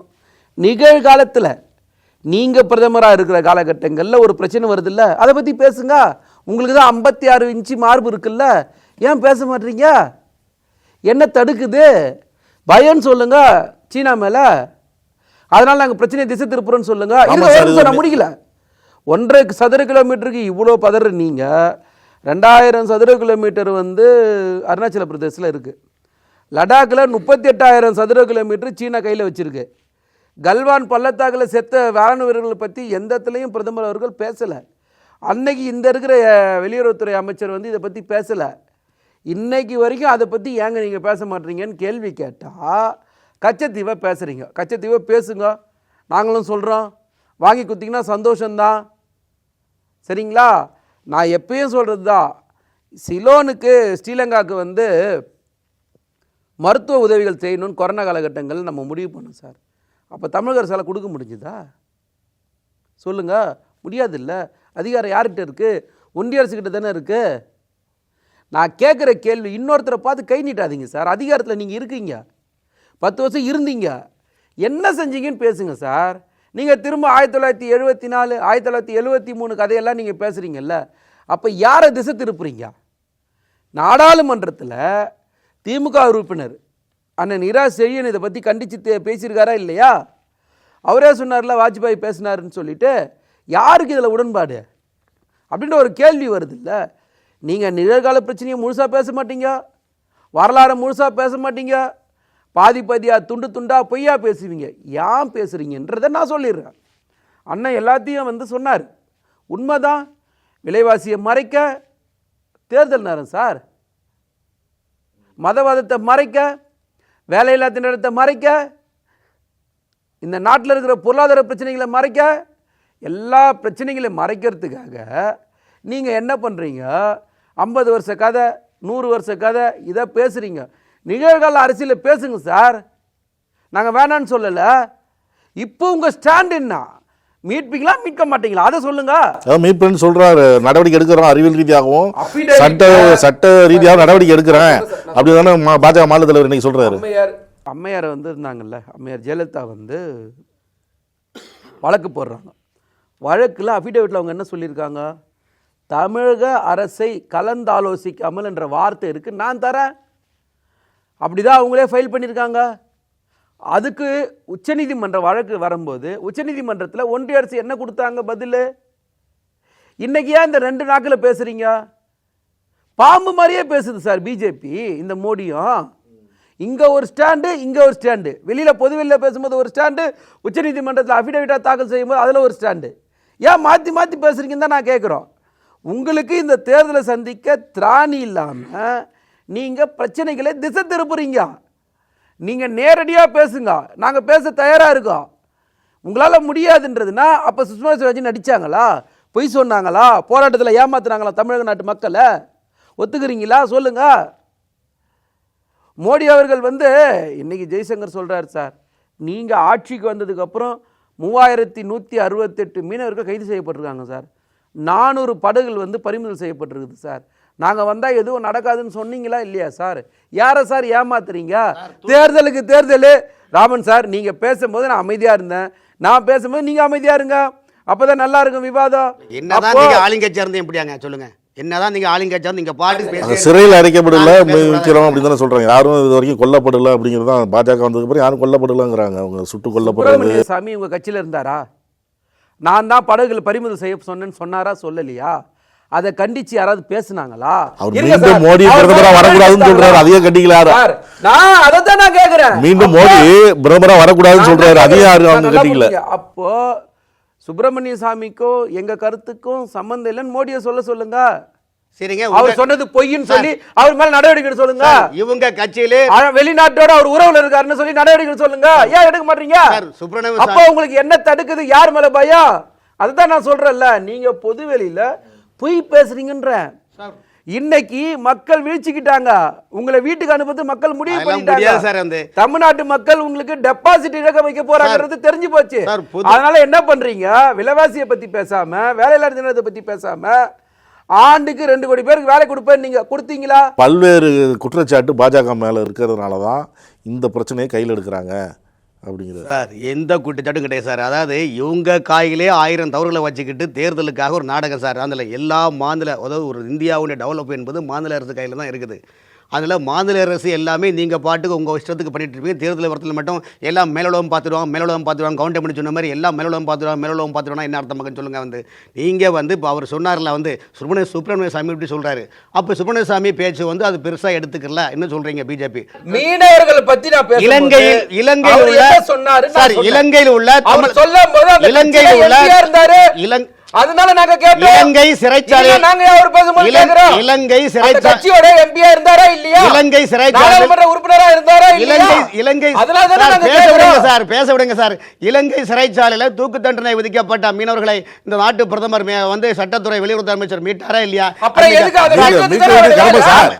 நிகழ்காலத்தில் நீங்கள் பிரதமராக இருக்கிற காலகட்டங்களில் ஒரு பிரச்சனை வருதுல்ல, அதை பற்றி பேசுங்க. உங்களுக்கு தான் 56 இன்ச்சு மார்பு இருக்குல்ல, ஏன் பேச மாட்டீங்க? என்ன தடுக்குது? பயம்னு சொல்லுங்க சீனா மேலே. அதனால் நாங்கள் பிரச்சனையை திசை திருப்புறோன்னு சொல்லுங்க. நான் முடிக்கல. 1.5 சதுர கிலோமீட்டருக்கு இவ்வளோ பதற நீங்கள் 2000 சதுர கிலோமீட்டர் அருணாச்சல பிரதேசத்தில் இருக்குது. லடாக்கில் 38,000 சதுர கிலோமீட்டர் சீனா கையில் வச்சுருக்கு. கல்வான் பள்ளத்தாக்கில் செத்த வேளாண் வீரர்களை பற்றி எந்த இடத்துலையும் பிரதமர் அவர்கள் பேசலை. அன்னைக்கு இந்த இருக்கிற வெளியுறவுத்துறை அமைச்சர் இதை பற்றி பேசலை. இன்னைக்கு வரைக்கும் அதை பற்றி ஏங்க நீங்கள் பேச மாட்டீங்கன்னு கேள்வி கேட்டால் கச்சத்தீவை பேசுகிறீங்க. கச்சத்தீவை பேசுங்க, நாங்களும் சொல்கிறோம். வாங்கி கொடுத்தீங்கன்னா சந்தோஷந்தான், சரிங்களா? நான் எப்பயும் சொல்கிறது தான், சிலோனுக்கு ஸ்ரீலங்காவுக்கு மருத்துவ உதவிகள் செய்யணும்னு கொரோனா காலகட்டங்கள் நம்ம முடிவு பண்ணோம் சார். அப்போ தமிழக அரசால் கொடுக்க முடிஞ்சுதா? சொல்லுங்கள், முடியாது இல்லை. அதிகாரம் யார்கிட்ட இருக்குது? ஒன்றிய அரசுக்கிட்ட தானே இருக்குது. நான் கேட்குற கேள்வி, இன்னொருத்தரை பார்த்து கை நீட்டாதீங்க சார். அதிகாரத்தில் நீங்கள் இருக்கீங்க, 10 வருஷம் இருந்தீங்க, என்ன செஞ்சீங்கன்னு பேசுங்க சார். நீங்கள் திரும்ப 1974 1973 கதையெல்லாம் நீங்கள் பேசுகிறீங்கல்ல, அப்போ யாரை திசை திருப்புறீங்க? நாடாளுமன்றத்தில் திமுக உறுப்பினர் அண்ணன் இரா செழியன் இதை பற்றி கண்டித்து பேசியிருக்காரா இல்லையா? அவரே சொன்னார்ல, வாஜ்பாய் பேசினாருன்னு சொல்லிட்டு. யாருக்கு இதில் உடன்பாடு அப்படின்ற ஒரு கேள்வி வருது இல்லை. நீங்கள் நிகழ்கால பிரச்சனையை முழுசாக பேச மாட்டீங்க, வரலாறு முழுசாக பேச மாட்டீங்க, பாதியாக துண்டு துண்டாக பொய்யா பேசுவீங்க. ஏன் பேசுகிறீங்கன்றதை நான் சொல்லிடுறேன். அண்ணன் எல்லாத்தையும் சொன்னார், உண்மைதான். விலைவாசியை மறைக்க தேர்தல் நேரம் சார், மதவாதத்தை மறைக்க, வேலையில்லா திண்டாட்டத்தை மறைக்க, இந்த நாட்டில் இருக்கிற பொருளாதார பிரச்சனைகளை மறைக்க, எல்லா பிரச்சனைகளையும் மறைக்கிறதுக்காக நீங்கள் என்ன பண்ணுறீங்க? 50 வருஷ கதை, 100 வருஷ கதை, இதை பேசுகிறீங்க. நிகழ்கால அரசியலில் பேசுங்க சார், நாங்கள் வேணான்னு சொல்லலை. இப்போ உங்கள் ஸ்டாண்ட் என்ன? மீட்பீங்களா மீட்க மாட்டீங்களா அதை சொல்லுங்க. மீட்புன்னு சொல்றாரு, நடவடிக்கை எடுக்கிறோம், அறிவியல் ரீதியாகவும் சட்ட ரீதியாக நடவடிக்கை எடுக்கிறேன் அப்படி தானே பாஜக மாநில தலைவர் இன்னைக்கு சொல்றாரு. அம்மையார் இருந்தாங்கல்ல, அம்மையார் ஜெயலலிதா வழக்கு போடுறாங்க. வழக்கில் அஃபிடேவிட்டில் அவங்க என்ன சொல்லியிருக்காங்க? தமிழக அரசை கலந்தாலோசிக்காமல் என்ற வார்த்தை இருக்குது, நான் தரேன். அப்படிதான் அவங்களே ஃபைல் பண்ணியிருக்காங்க. அதுக்கு உச்சநீதிமன்ற வழக்கு வரும்போது உச்சநீதிமன்றத்தில் ஒன்றிய அரசு என்ன கொடுத்தாங்க பதில்? இன்னைக்கு ஏன் இந்த 2 நாக்கில் பேசுறீங்க? பாம்பு மாதிரியே பேசுது சார் பிஜேபி. இந்த மோடியும் இங்கே ஒரு ஸ்டாண்டு, இங்கே ஒரு ஸ்டாண்டு, வெளியில் பொதுவெளியில் பேசும்போது ஒரு ஸ்டாண்டு, உச்சநீதிமன்றத்தில் அஃபிடவிட்டாக தாக்கல் செய்யும்போது அதில் ஒரு ஸ்டாண்டு. ஏன் மாற்றி மாற்றி பேசுகிறீங்கன்னு தான் நான் கேட்குறோம். உங்களுக்கு இந்த தேர்தலை சந்திக்க திராணி இல்லாமல் நீங்கள் பிரச்சனைகளை திசை திருப்புறீங்க. நீங்கள் நேரடியாக பேசுங்க, நாங்கள் பேச தயாராக இருக்கோம். உங்களால் முடியாதுன்றதுன்னா அப்போ சுஷ்மா ஸ்வராஜ் நடித்தாங்களா, பொய் சொன்னாங்களா, போராட்டத்தில் ஏமாத்துனாங்களா தமிழக நாட்டு மக்களை? ஒத்துக்கிறீங்களா சொல்லுங்க. மோடி அவர்கள் இன்னைக்கு ஜெய்சங்கர் சொல்கிறார் சார், நீங்கள் ஆட்சிக்கு வந்ததுக்கப்புறம் 3168 மீனவர்கள் கைது செய்யப்பட்டிருக்காங்க சார். 400 படகுகள் பறிமுதல் செய்யப்பட்டிருக்குது சார். நாங்கள் வந்தால் எதுவும் நடக்காதுன்னு சொன்னீங்களா இல்லையா சார்? யாரை சார் ஏமாத்துறீங்க? தேர்தலுக்கு தேர்தல் ராமன் சார், நீங்கள் பேசும்போது நான் அமைதியாக இருந்தேன், நான் பேசும்போது நீங்கள் அமைதியாக இருங்க, அப்போ தான் நல்லா இருக்கும் விவாதம். என்னதான் நீங்கள் ஆளுங்கட்சியாக இருந்து எப்படியாங்க சொல்லுங்கள்? என்னதான் நீங்கள் ஆளுங்கட்சியாக நீங்கள் பாட்டு சிறையில் அடைக்கப்படல வைக்கிறோம் அப்படின்னு தானே சொல்கிறாங்க. யாரும் இது வரைக்கும் கொல்லப்படலை அப்படிங்கிறது தான். பாஜக வந்ததுக்கு அப்புறம் யாரும் கொல்லப்படலைங்கிறாங்க. அவங்க சுட்டு கொல்லப்படுறது. சாமி உங்கள் கட்சியில் இருந்தாரா? நான் தான் படகுகள் பறிமுதல் செய்ய சொன்னேன்னு சொன்னாரா சொல்லலையா? அதை கண்டிச்சு யாராவது பேசுனாங்களா? மீண்டும் மோடி பிரதமரா வரக்கூடாதுன்னு சொல்றாரு, அதையே கண்டிக்கல. நான் அதைத்தான் நான் கேட்கிறேன். மீண்டும் மோடி பிரதமரா வரக்கூடாதுன்னு சொல்றாரு, அதையே யாரும் அவங்க கண்டிக்கல. அப்போ சுப்பிரமணிய சாமிக்கோ எங்க கருத்துக்கும் சம்பந்தம் இல்லைன்னு மோடியை சொல்லுங்க. சரிங்க, அவர் சொன்னது பொய்ன்னு சொல்லி அவர் மேல நடவடிக்கை சொல்லுங்க. இவங்க கட்சியிலே வெளிநாட்டோட அவர் உறவுல இருக்காருன்னு சொல்லி நடவடிக்கை சொல்லுங்க. ஏன் எடுக்க மாட்டீங்க? அப்போ உங்களுக்கு என்ன தடுக்குது? யார் மேல பயம்? அதுதான் நான் சொல்றேன்ல, நீங்க பொது வெளியில பொய் பேசுறீங்கன்ற. இன்னைக்கு மக்கள் வீழ்ச்சிக்கிட்டாங்க, உங்களை வீட்டுக்கு அனுப்புறது மக்கள் முடிவு பண்ணிட்டாங்க. தமிழ்நாட்டு மக்கள் உங்களுக்கு டெபாசிட் இழக்க வைக்க போறாங்கிறது தெரிஞ்சு போச்சு. அதனால என்ன பண்றீங்க? விலைவாசியை பத்தி பேசாம, வேலையில்லா தினத்தை பத்தி பேசாம, ஆண்டுக்கு 2 கோடி பேருக்கு வேலை கொடுப்பேன் நீங்க கொடுத்தீங்களா? பல்வேறு குற்றச்சாட்டு பாஜக மேல இருக்கிறதுனால தான் இந்த பிரச்சனையை கையில் எடுக்கிறாங்க அப்படிங்கிறது. சார் எந்த குற்றச்சாட்டும் கிடையாது சார். அதாவது இவங்க காயிலே 1000 தவறுகளை வச்சுக்கிட்டு தேர்தலுக்காக ஒரு நாடகம் சார். அதில் எல்லா மாநில, அதாவது ஒரு இந்தியாவுடைய டெவலப் என்பது மாநில அரசு கையில் தான் இருக்குது. அதில் மாநில அரசு எல்லாமே நீங்கள் பாட்டுக்கு உங்கள் இஷ்டத்துக்கு பண்ணிட்டு இருப்பீங்க. தேர்தல் வரத்தில் மட்டும் எல்லாம் மேலோகம் பார்த்துடுவாங்க கவுண்டர் பண்ணி சொன்ன மாதிரி எல்லாம் மேலோகம் பார்த்துடுவாங்க என்ன அர்த்தம் மக்கள் சொல்லுங்கள். நீங்கள் இப்போ அவர் சொன்னார்ல சுப்பிரமணிய சாமி இப்படி சொல்கிறாரு. அப்போ சுப்பிரமணிய சாமி பேச்சு அது பெருசாக எடுத்துக்கல. என்ன சொல்கிறீங்க பிஜேபி? மீனவர்களை பற்றி நான் இலங்கையில் உள்ள சார், இலங்கையில் உள்ள அதனால நாங்க கேட்டோம். இலங்கை சிறைச்சாலை நாங்க அவர் பேசும்போது கேக்குறோம். இலங்கை சிறைச்சாலை கட்சியோட எம்பியா இருந்தாரா இல்லையா? இலங்கை சிறைச்சாலை நாடாளுமன்ற உறுப்பினரா இருந்தாரா இல்லையா? இலங்கை அதனால தான் நாங்க பேச விடுங்க சார். இலங்கை சிறைச்சாலையில தூக்கு தண்டனை விதிக்கப்பட்ட மீனவர்களை இந்த நாட்டு பிரதமர் சட்டத்துறை வெளியுறவு அமைச்சர் மீட்டாரா இல்லையா? அப்புறம் எதுக்கு சார்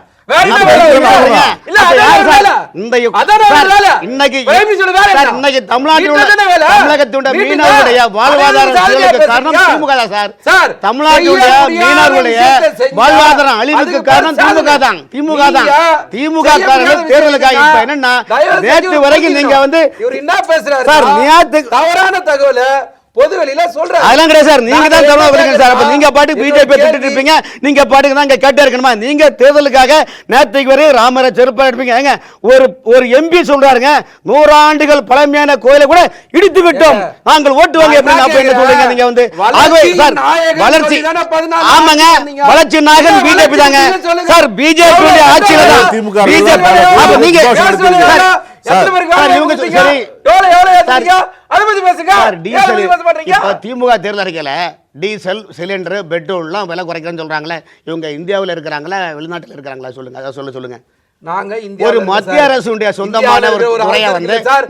தமிழ்நாட்டுடைய மீனவர்களுடைய வாழ்வாதார காரணம் திமுக தான் சார். தமிழ்நாட்டுடைய மீனவர்களுடைய வாழ்வாதார அழிவுக்கு காரணம் திமுக தான். திமுக காரணம் தேர்தலுக்காக இப்ப என்னன்னா நேற்று வரைக்கும் நீங்க என்ன பேசுறாரு சார்? தவறான தகவல் பொது வெளியில சொல்றாரு. அதெல்லாம் கிடையாது சார். நீங்க தான் தமிழ் வரீங்க சார். அப்ப நீங்க பாட்டு பிஜேபி திட்டிட்டு இருப்பீங்க, நீங்க பாட்டுக்கு தான் கேட்டே இருக்கணுமா? நீங்க தேர்தலுக்காக நேற்றுக்கு வரை ராமரை செருப்பா எடுப்பீங்க. ஏங்க ஒரு எம்பி சொல்றாருங்க, 100 ஆண்டுகள் பழமையான கோயிலை கூட இடித்து விட்டோம், நாங்கள் ஓட்டுவாங்க எப்படின்னு. அப்ப என்ன சொல்றீங்க நீங்க? சார் வளர்ச்சி, ஆமாங்க, வளர்ச்சி நாயகன் பிஜேபி தாங்க சார். பிஜேபி ஆட்சியில தான் பிஜேபி. அப்ப நீங்க திமுக தேர்தல் அறிக்கையில டீசல் சிலிண்டர் பெட்ரோல்லாம் விலை குறைக்கிறேன்னு சொல்றாங்களே, இவங்க இந்தியாவில் இருக்கிறாங்களா வெளிநாட்டில் இருக்கிறாங்களா? சொல்லுங்க, அதை சொல்லுங்க. ஒரு மத்திய அரசுடைய சொந்தமான ஒரு துறையா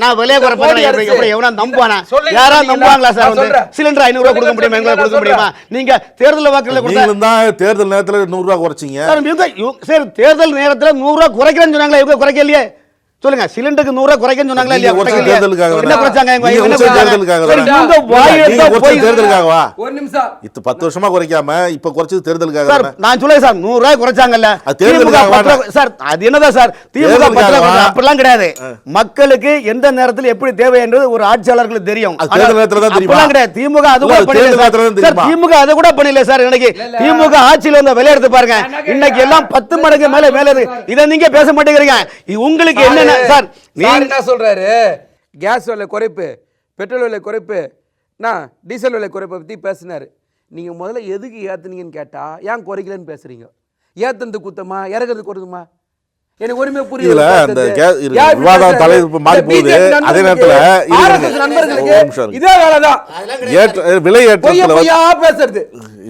நான் விலை குறைப்பேன் எவனா நம்புவானா? யாரா நம்புவாங்களா சார்? சிலிண்டர் 500 ரூபாய் கொடுக்க முடியுமா? எங்களால் கொடுக்க முடியுமா? நீங்க தேர்தல் வாக்குல தேர்தல் நேரத்தில் 100 ரூபாய் குறைச்சிங்க சார். தேர்தல் நேரத்தில் 100 ரூபாய் குறைக்கிறேன்னு சொன்னாங்களா? இவங்க குறைக்கலையே. சொல்லுங்க, சிலிண்டருக்கு 100 ரூபாய் குறைக்கன்னு சொன்னாங்களா இல்லையா? என்ன குறைச்சாங்க? தேர்தலுக்காகவா? ஒரு நிமிஷம், இது 10 வருஷமா குறைக்காம இப்ப குறைச்சது தேர்தலுக்காக சார். நான் சொல்லுங்க சார், 100 ரூபாய் குறைச்சாங்கல்ல சார். அது என்னதான் சார் திமுக அப்படிலாம் கிடையாது. மக்களுக்கு எந்த நேரத்தில் எப்படி தேவை என்பது ஒரு ஆட்சியாளர்களுக்கு தெரியும். அப்படிலாம் கிடையாது. திமுக அது கூட பண்ணல. திமுக அதை கூட பண்ணல சார். இன்னைக்கு திமுக ஆட்சியில் இருந்த விலை எடுத்து பாருங்க, இன்னைக்கு எல்லாம் 10 மடங்கு மேல இதை நீங்க பேச மாட்டேங்கிறீங்க. உங்களுக்கு என்ன சார்? நீங்க என்ன சொல்றாரு? கேஸ் விலை குறைப்பு, பெட்ரோல் விலை குறைப்பு, நான் டீசல் விலை குறைப்பை பற்றி பேசினார். நீங்கள் முதல்ல எதுக்கு ஏற்றுனீங்கன்னு கேட்டால் ஏன் குறைக்கலன்னு பேசுகிறீங்க? ஏற்றுனது குத்தமா, இறக்குறது குறையுமா? எனக்கு ஒருமே புரியல. விவாதம் தலைப்பு மாறி போகுது. அதே நேரத்தில் இதே வேலைதான் விலை ஏற்றத்தில் பேசுறது.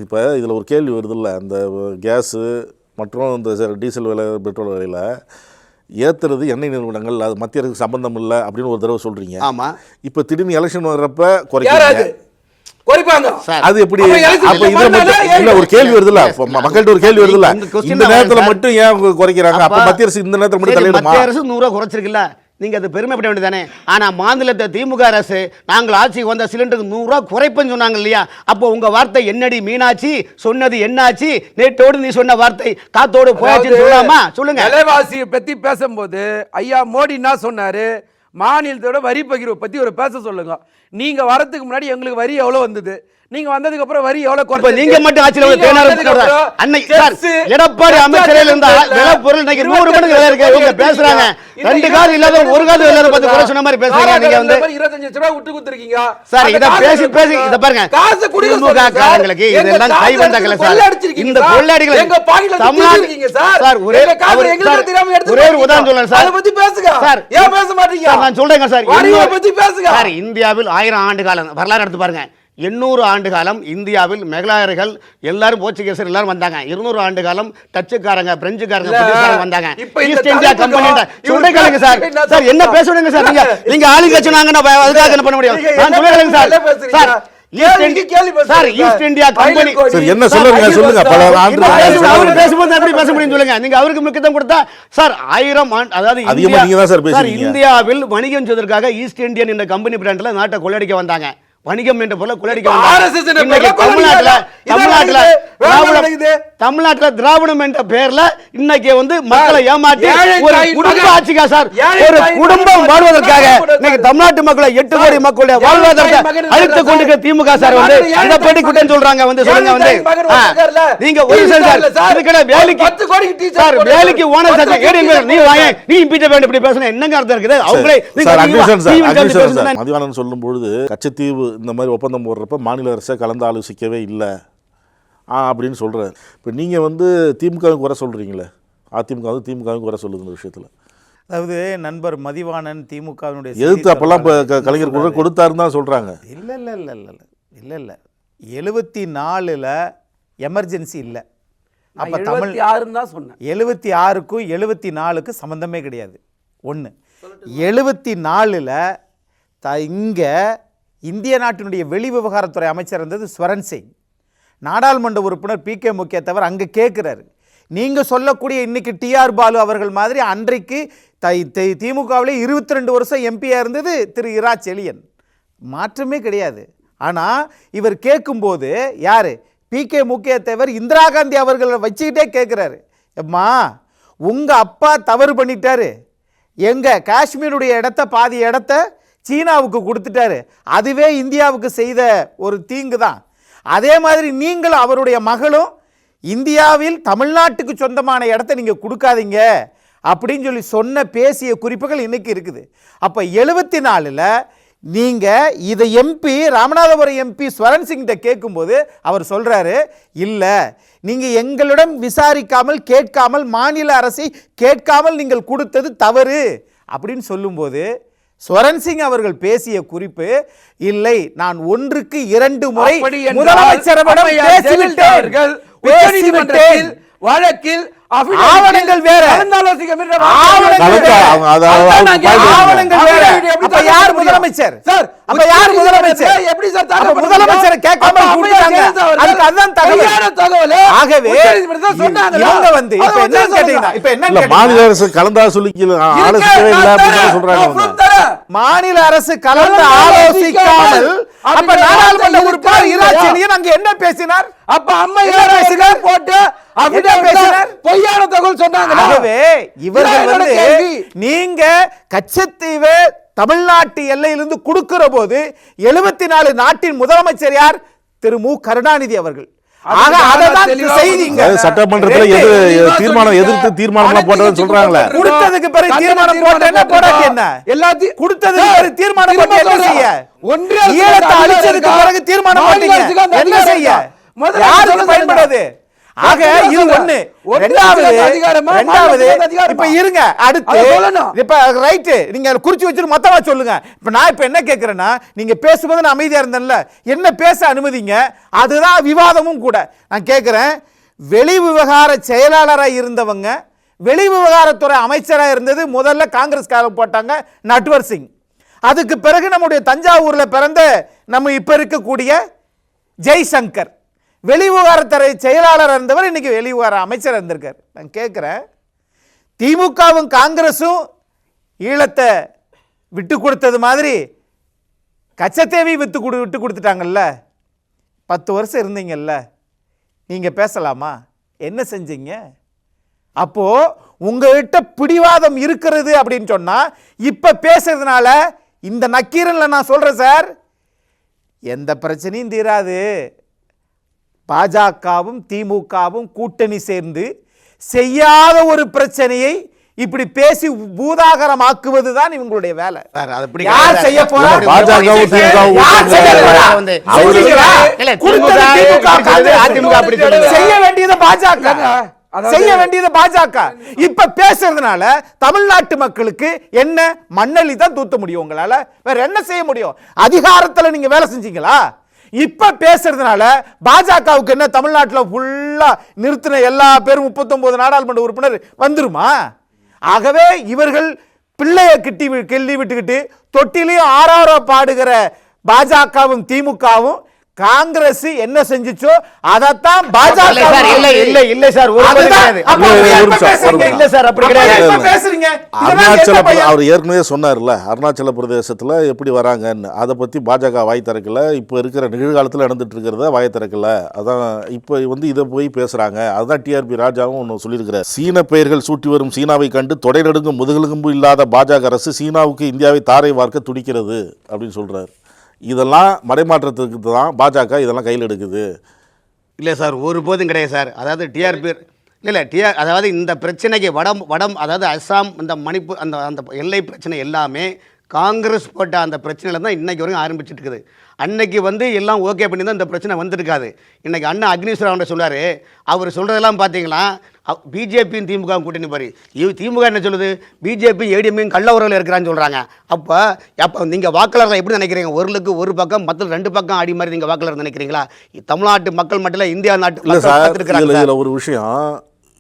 இப்போ இதில் ஒரு கேள்வி வருது இல்லை, அந்த கேஸு மற்றும் இந்த டீசல் விலை பெட்ரோல் விலையில் ஏற்றுறது எண்ணெய் நிறுவனங்கள், அது மத்திய அரசுக்கு சம்பந்தம் இல்லை அப்படின்னு ஒரு தடவை சொல்கிறீங்க. ஆமாம். இப்போ திடீர்னு எலெக்ஷன் வர்றப்ப குறைக்கிறாங்க. அது எப்படி? அப்ப இதுல மட்டும் இல்ல, ஒரு கேள்வி வருதுல்ல, மக்கள்கிட்ட ஒரு கேள்வி வருதுல்ல, இந்த நேரத்துல மட்டும் ஏன் குறைக்கிறாங்க? அப்ப மத்திய அரசு இந்த நேரத்துல மட்டும் தலையிடுமா? மத்திய அரசு 100 ரூபா குறைச்சிருக்குல்ல, நீங்க அது பெருமைப்பட வேண்டியதானே. ஆனா மாநிலத்தை திமுக அரசு நாங்கள் ஆட்சிக்கு வந்த சிலிண்டருக்கு 100 ரூபா குறைப்புன்னு சொன்னாங்க இல்லையா? அப்போ உங்க வார்த்தை என்னடி மீனாட்சி, சொன்னது என்னாச்சு? நேற்றோடு நீ சொன்ன வார்த்தை காத்தோடு போயாச்சுன்னு சொல்லலாமா? சொல்லுங்க. விலைவாசியை பத்தி பேசும்போது ஐயா மோடி என்ன சொன்னாரு? மாநிலத்தோட வரி பகிர்வை பத்தி ஒரு பேச சொல்லுங்க. நீங்க வரதுக்கு முன்னாடி எங்களுக்கு வரி எவ்வளவு வந்தது, நீங்க வந்ததுக்கு அப்புறம் வரி எவ்வளவு குறைஞ்சது? நீங்க மட்டும் ஆட்சியில வந்து எடப்பாடி அமைச்சரையில இருந்தா விலை பொருள் இன்னைக்கு 100 மடங்கு விலை இருக்கு. இவங்க பேசுறாங்க 2 கால் இல்லாத 1 கால் விலை பத்தி குறை சொன்ன மாதிரி பேசுறீங்க. நீங்க வந்து 25 லட்சம் ரூபாய் விட்டு கொடுத்திருக்கீங்க சார். இத பேசி பேசி இத பாருங்க, காசு குடிக்க காரங்களுக்கு இதெல்லாம் கை வந்தாங்கல சார். இந்த கொள்ளையடிகள் எங்க பாக்கெட்ல வச்சிருக்கீங்க சார். சார் ஒரே எங்களுக்கு தெரியாம எடுத்து ஒரே ஒரு உதாரணம் சொல்றேன் சார். அத பத்தி பேசுங்க சார். ஏன் பேச மாட்டீங்க? நான் சொல்றேங்க சார், வரியை பத்தி பேசுங்க சார். இந்தியாவில் 1000 ஆண்டு காலம் வரலாறு எடுத்து பாருங்க. 800 ஆண்டு காலம் இந்தியாவில் மெகலாயர்கள் எல்லாரும் போர்ச்சுகீசர் எல்லாரும் வந்தாங்க. 200 ஆண்டு காலம் டச்சுக்காரங்க, பிரெஞ்சுக்காரங்க, பிரிட்டிஷ்காரங்க வந்தாங்க. ஈஸ்ட் இந்தியா கம்பெனி சொல்றீங்க சார். சார் என்ன பேசுறீங்க சார்? நீங்க ஆளுங்கட்சி நாங்க அதுக்காக என்ன பண்ண முடியும்? நான் சொல்றேன் sir. Sir East India company என்ன சொல்லுங்க சொல்லுங்க. அவரு பேசும்போது எப்படி பேச முடியும் சொல்லுங்க. நீங்க அவருக்கு முக்கியத்துவம் கொடுத்தா சார் 1000 ஆண்டு, அதாவது இந்தியாவில் வணிகம் செய்வதற்காக ஈஸ்ட் இந்தியன் என்ற கம்பெனி பிராண்ட்ல நாட்டை கொள்ளடிக்க வந்தாங்க. வணிகம் என்ற பொருளை கொள்ளடிக்க தமிழ்நாட்டுல திராவிடம் என்ற பெயர்ல இன்னைக்கு வந்து மக்களை ஏமாற்றி ஒரு குடும்ப ஆட்சிக்கா சார், ஒரு குடும்பம் வாழ்வதற்காக இன்னைக்கு தமிழ்நாட்டு மக்களை 8 கோடி மக்களுடைய வாழ்வாதாரத்தை அழித்துக் கொண்டிருக்கிற திமுக சார் வந்து இதை பற்றி குற்றம் சொல்றாங்க. வந்து சொல்லுங்க வந்து நீங்க ஒரு சார் இதுக்கட வேலைக்கு சார் வேலைக்கு ஓனர் சார் நீ வாங்க நீ இம்பீட் வேண்டும் இப்படி பேசுனா என்னங்க அர்த்தம் இருக்குது? அவங்களே மதிவாணன் சொல்லும் பொழுது கச்சத்தீவு இந்த மாதிரி ஒப்பந்தம் போடுறப்ப மாநில அரசை கலந்து ஆலோசிக்கவே இல்லை அப்படின்னு சொல்கிறார். இப்போ நீங்கள் வந்து திமுகவுக்கு குறை சொல்கிறீங்களே, அதிமுக வந்து திமுகவுக்கு குறை சொல்லுது இந்த விஷயத்தில். அதாவது நண்பர் மதிவாணன் திமுகவினுடைய எதிர்த்து அப்போல்லாம் இப்போ கலைஞர் குரல் கொடுத்தாருன்னு தான் சொல்கிறாங்க. இல்லை இல்லை இல்லை இல்லை இல்லை இல்லை 74ல் எமர்ஜென்சி இல்லை. அப்போ தமிழ் 76 தான் சொன்னேன். 76க்கும் 74க்கும் சம்மந்தமே கிடையாது. ஒன்று 74ல் இங்கே இந்திய நாட்டினுடைய வெளி விவகாரத்துறை அமைச்சர் இருந்தது ஸ்வரன் சிங். நாடாளுமன்ற உறுப்பினர் PK முக்கிய தவிர அங்கே கேட்குறாரு. நீங்கள் சொல்லக்கூடிய இன்றைக்கி TR பாலு அவர்கள் மாதிரி அன்றைக்கு திமுகவிலே 22 வருஷம் எம்பியாக இருந்தது திரு இரா செழியன். மாற்றமே கிடையாது. ஆனால் இவர் கேட்கும்போது யார் PK முக்கிய தவிர இந்திரா காந்தி அவர்களை வச்சுக்கிட்டே கேட்குறாரு, அம்மா உங்கள் அப்பா தவறு பண்ணிட்டாரு, எங்கள் காஷ்மீருடைய இடத்த பாதி இடத்த சீனாவுக்கு கொடுத்துட்டாரு, அதுவே இந்தியாவுக்கு செய்த ஒரு தீங்கு தான். அதே மாதிரி நீங்களும் அவருடைய மகளும் இந்தியாவில் தமிழ்நாட்டுக்கு சொந்தமான இடத்த நீங்கள் கொடுக்காதீங்க அப்படின்னு சொல்லி சொன்ன பேசிய குறிப்புகள் இன்றைக்கி இருக்குது. அப்போ 74ல் நீங்கள் இதை MP ராமநாதபுரம் MP ஸ்வரன் சிங்கிட்ட கேட்கும்போது அவர் சொல்கிறாரு, இல்லை நீங்கள் எங்களிடம் விசாரிக்காமல் கேட்காமல் மாநில அரசை கேட்காமல் நீங்கள் கொடுத்தது தவறு அப்படின்னு சொல்லும்போது ஸ்வரன் சிங் அவர்கள் பேசிய குறிப்பு, இல்லை நான் 1க்கு 2 முறை முதலமைச்சரிடம் பேசிவிட்டேன், வழக்கில் ஆவணங்கள் வேற, யார் முதலமைச்சர் சார்? அப்ப யார் முதலமைச்சர்? எப்படி சார் முதலமைச்சரை கேட்காம கொடுத்தாங்க? அதுக்கு அதான் தகவல். ஆகவே இவங்க வந்து இப்ப என்ன கேட்டீங்கன்னா இப்ப என்ன மாநில அரசு கலந்தா சொல்லிக்கல ஆலோசிக்கவே இல்ல அப்படின்னு சொல்றாங்க. மாநில அரசு கலந்து ஆலோசிக்காமல் அப்ப நாடாளுமன்ற உறுப்பினர் இரா செழியன் அங்க என்ன பேசினார்? அப்ப அம்மா பேசினார் போட்டு பொய்யான தகவல் சொன்னாங்க. ஆகவே இவர்கள் வந்து நீங்க கச்சத்தீவை தமிழ்நாட்டு எல்லையிலிருந்து கொடுக்கிற போது 74 நாட்டின் முதலமைச்சர் யார்? திரு மு கருணாநிதி அவர்கள். ஆக அததான் செய்திங்க. சட்டமன்றத்துல தீர்மானம் எதிர்த்து தீர்மானம் போட்டதுன்னு சொல்றாங்களே. கொடுத்ததுக்கு பிறகு தீர்மானம் போட்ட என்ன போடாட்டி என்ன? எல்லாத்தையும் கொடுத்ததுக்கு பிறகு தீர்மானம் போட்டு என்ன செய்ய? ஈழத்தை அழிச்சதுக்கு பிறகு தீர்மானம் போட்டீங்க, என்ன செய்ய? யாருக்கு பயன்படுது? ஆக இது ஒண்ணு. ரெண்டாவது இப்ப இருங்க, அடுத்து இப்ப ரைட் நீங்க குறிச்சு வச்சு மொத்தமா சொல்லுங்க. இப்ப நான் இப்ப என்ன கேக்குறேன்னா, நீங்க பேசும்போது நான் அமைதியா இருந்தேன்ல, என்ன பேச அனுமதிங்க. அதுதான் விவாதமும் கூட. நான் கேக்குறேன், வெளி விவகார செயலாளராக இருந்தவங்க, வெளி விவகாரத்துறை அமைச்சராக இருந்தது முதல்ல காங்கிரஸ்காக போட்டாங்க நட்வர் சிங். அதுக்கு பிறகு நம்முடைய தஞ்சாவூர்ல பிறந்த நம்ம இப்ப இருக்கக்கூடிய ஜெய்சங்கர் வெளிவிவகாரத்துறை செயலாளர் இருந்தவர் இன்னைக்கு வெளிவிவகார அமைச்சர் இருந்திருக்கார். நான் கேட்கிறேன், திமுகவும் காங்கிரஸும் ஈழத்தை விட்டு கொடுத்தது மாதிரி கச்சத்தேவி விட்டு கொடுத்துட்டாங்கல்ல. 10 வருஷம் இருந்தீங்கல்ல, நீங்க பேசலாமா? என்ன செஞ்சீங்க? அப்போ உங்ககிட்ட பிடிவாதம் இருக்கிறது அப்படின்னு சொன்னா இப்ப பேசுறதுனால இந்த நக்கீரன்ல நான் சொல்றேன் சார், எந்த பிரச்சனையும் தீராது. பாஜகவும் திமுகவும் கூட்டணி சேர்ந்து செய்யாத ஒரு பிரச்சனையை இப்படி பேசி பூதாகரமாக்குவதுதான் இவங்களுடைய வேலை. யார் செய்ய போறா? செய்ய வேண்டியது பாஜக, செய்ய வேண்டியது பாஜக. இப்ப பேசுறதுனால தமிழ்நாட்டு மக்களுக்கு என்ன மண்ணலி தான் தூத்த முடியும்? உங்களால வேற என்ன செய்ய முடியும்? அதிகாரத்துல நீங்க வேலை செஞ்சீங்களா? இப்ப பேசுறதுனால பாஜகவுக்கு என்ன தமிழ்நாட்டில் ஃபுல்லா நிறுத்தின எல்லா பேரும் 39 நாடாளுமன்ற உறுப்பினர் வந்துருமா? ஆகவே இவர்கள் பிள்ளைய கிள்ளி விட்டுக்கிட்டு தொட்டிலையும் ஆறாரோ பாடுகிற பாஜகவும் திமுகவும் காங்கிரஸ் என்ன செஞ்சுச்சோ அதைத்தான் பாஜக. இல்ல சார், பேசுறீங்க. அவர் ஏற்கனவே சொன்னார்ல, அருணாச்சல பிரதேசத்துல எப்படி வராங்கன்னு, அதை பத்தி பாஜக வாய் திறக்கல. இப்ப இருக்கிற நிகழ்காலத்தில் நடந்துட்டு இருக்கிறத வாய் திறக்கல. அதான் இப்ப இதை போய் பேசுறாங்க. அதுதான் டிஆர்பி ராஜாவும் ஒன்று சொல்லியிருக்கிறார். சீன பெயர்கள் சூட்டி வரும் சீனாவை கண்டு தொடை நடுங்கும் முதுகெலும்பு இல்லாத பாஜக அரசு சீனாவுக்கு இந்தியாவை தாரை வார்க்க துடிக்கிறது அப்படின்னு சொல்றாரு. இதெல்லாம் மடைமாற்றத்துக்கு தான் பாஜக இதெல்லாம் கையில் எடுக்குது. இல்லை சார், ஒருபோதும் கிடையாது சார். அதாவது டிஆர்பி இல்லை அதாவது இந்த பிரச்சனைக்கு வடம் அதாவது அஸ்ஸாம், இந்த மணிப்பூர், அந்த எல்லை பிரச்சனை எல்லாமே காங்கிரஸ் போட்ட அந்த பிரச்சனையில் தான் இன்றைக்கி வரைக்கும் ஆரம்பிச்சுட்டு இருக்குது. அன்னைக்கு எல்லாம் ஓகே பண்ணி தான் இந்த பிரச்சனை வந்துருக்காது. இன்றைக்கி அண்ணா அக்னீஸ்வரன் சொல்கிறார், அவர் சொல்கிறதெல்லாம் பார்த்தீங்களா பிஜேபியும் திமுக கூட்டணி பாரு. திமுக என்ன சொல்லுது? பிஜேபி ஏடிஎம்மையும் கள்ள உறவில் இருக்கிறான்னு சொல்கிறாங்க. அப்போ நீங்கள் வாக்காளர்கள் எப்படி நினைக்கிறீங்க? ஒரு பக்கம் மற்ற 2 பக்கம் ஆடி மாதிரி நீங்கள் வாக்காளர் நினைக்கிறீங்களா? தமிழ்நாட்டு மக்கள் மட்டும் இல்லை, இந்தியா நாட்டு ஒரு விஷயம்,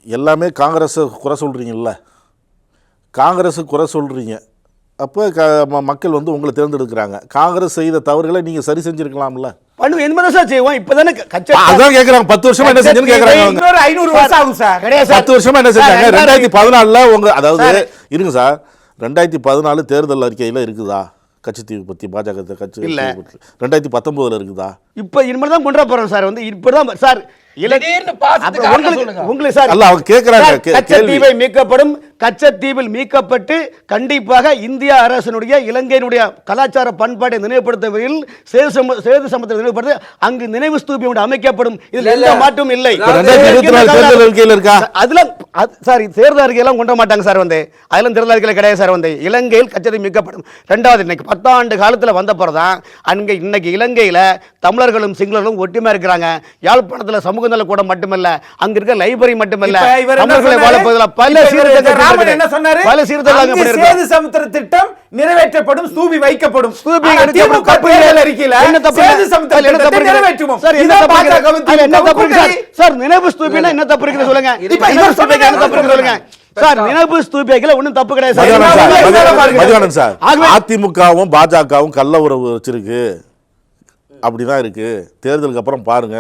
எல்லாமே காங்கிரஸை குறை சொல்கிறீங்கல்ல, காங்கிரஸு குறை சொல்கிறீங்க. அப்போ மக்கள் உங்களை தேர்ந்தெடுக்கிறாங்க. காங்கிரஸ் செய்த தவறுகளை நீங்கள் சரி செஞ்சுருக்கலாம்ல. பண்ணுவோம், 80 வருஷம் செய்வோம். இப்போதானே அதான் கேட்குறாங்க. 10 வருஷமா என்ன செஞ்சுன்னு கேட்குறாங்க. 500 வருஷம் ஆகும் சார். 10 வருஷமா என்ன செஞ்சாங்க? 2014 அதாவது இருங்க சார், 2014 தேர்தல் அறிக்கையில் இருக்குதா கட்சித்தீவு பற்றி? பாஜக கட்சி இல்லை. 2019 இருக்குதா? இப்போ இனிமேல் தான் கொண்டு போகிறோம் சார். இப்போதான் சார் கச்சத்தீவை மீட்கப்படும். கச்சத்தீவில் மீட்கப்பட்டு கண்டிப்பாக இந்திய அரசனுடைய இலங்கையினுடைய கலாச்சார பண்பாட்டை நினைவுபடுத்த வகையில் சேது சமுத்திரம் நினைவுபடுத்த அங்கு நினைவு ஸ்தூபி அமைக்கப்படும். இதில் எந்த மாற்றம் இல்லை. அதெல்லாம் சார் தேர்தல் அறிக்கையெல்லாம் கொண்டு மாட்டாங்க சார். அதெல்லாம் தேர்தல் அறிக்கையில் கிடையாது சார். இலங்கையில் கச்சத்தீவு மீட்கப்படும். 2வது இன்னைக்கு 10 ஆண்டு காலத்தில் வந்த பிறதான் அங்கே இன்னைக்கு இலங்கையில் தமிழர்களும் சிங்களர்களும் ஒற்றுமையா இருக்கிறாங்க. யாழ்ப்பாணத்தில் சமூக நல கூட மட்டுமல்ல, அங்க இருக்க லைப்ரரி மட்டுமல்ல, தமிழர்களை வாழப்போதில் பல சீர்திருத்தங்கள் சேது சமுத்திர திட்டம் நிறைவேற்றப்படும், ஸ்தூபி வைக்கப்படும். ஸ்தூபி அறிக்கையில சேது சமுத்திர திட்டத்தை நிறைவேற்றுவோம். சார் என்ன தப்பு இருக்கு சார்? நினைவு ஸ்தூபினா என்ன தப்பு இருக்கு சொல்லுங்க. இப்ப இவர் சொல்றீங்க என்ன தப்பு இருக்கு சொல்லுங்க சார். நினைவு ஸ்தூபிகளை ஒன்றும் தப்பு கிடையாது சார். அதிமுகவும் பாஜகவும் கள்ள உறவு வச்சிருக்கு, அப்படிதான் இருக்கு. தேர்தலுக்கு அப்புறம் பாருங்க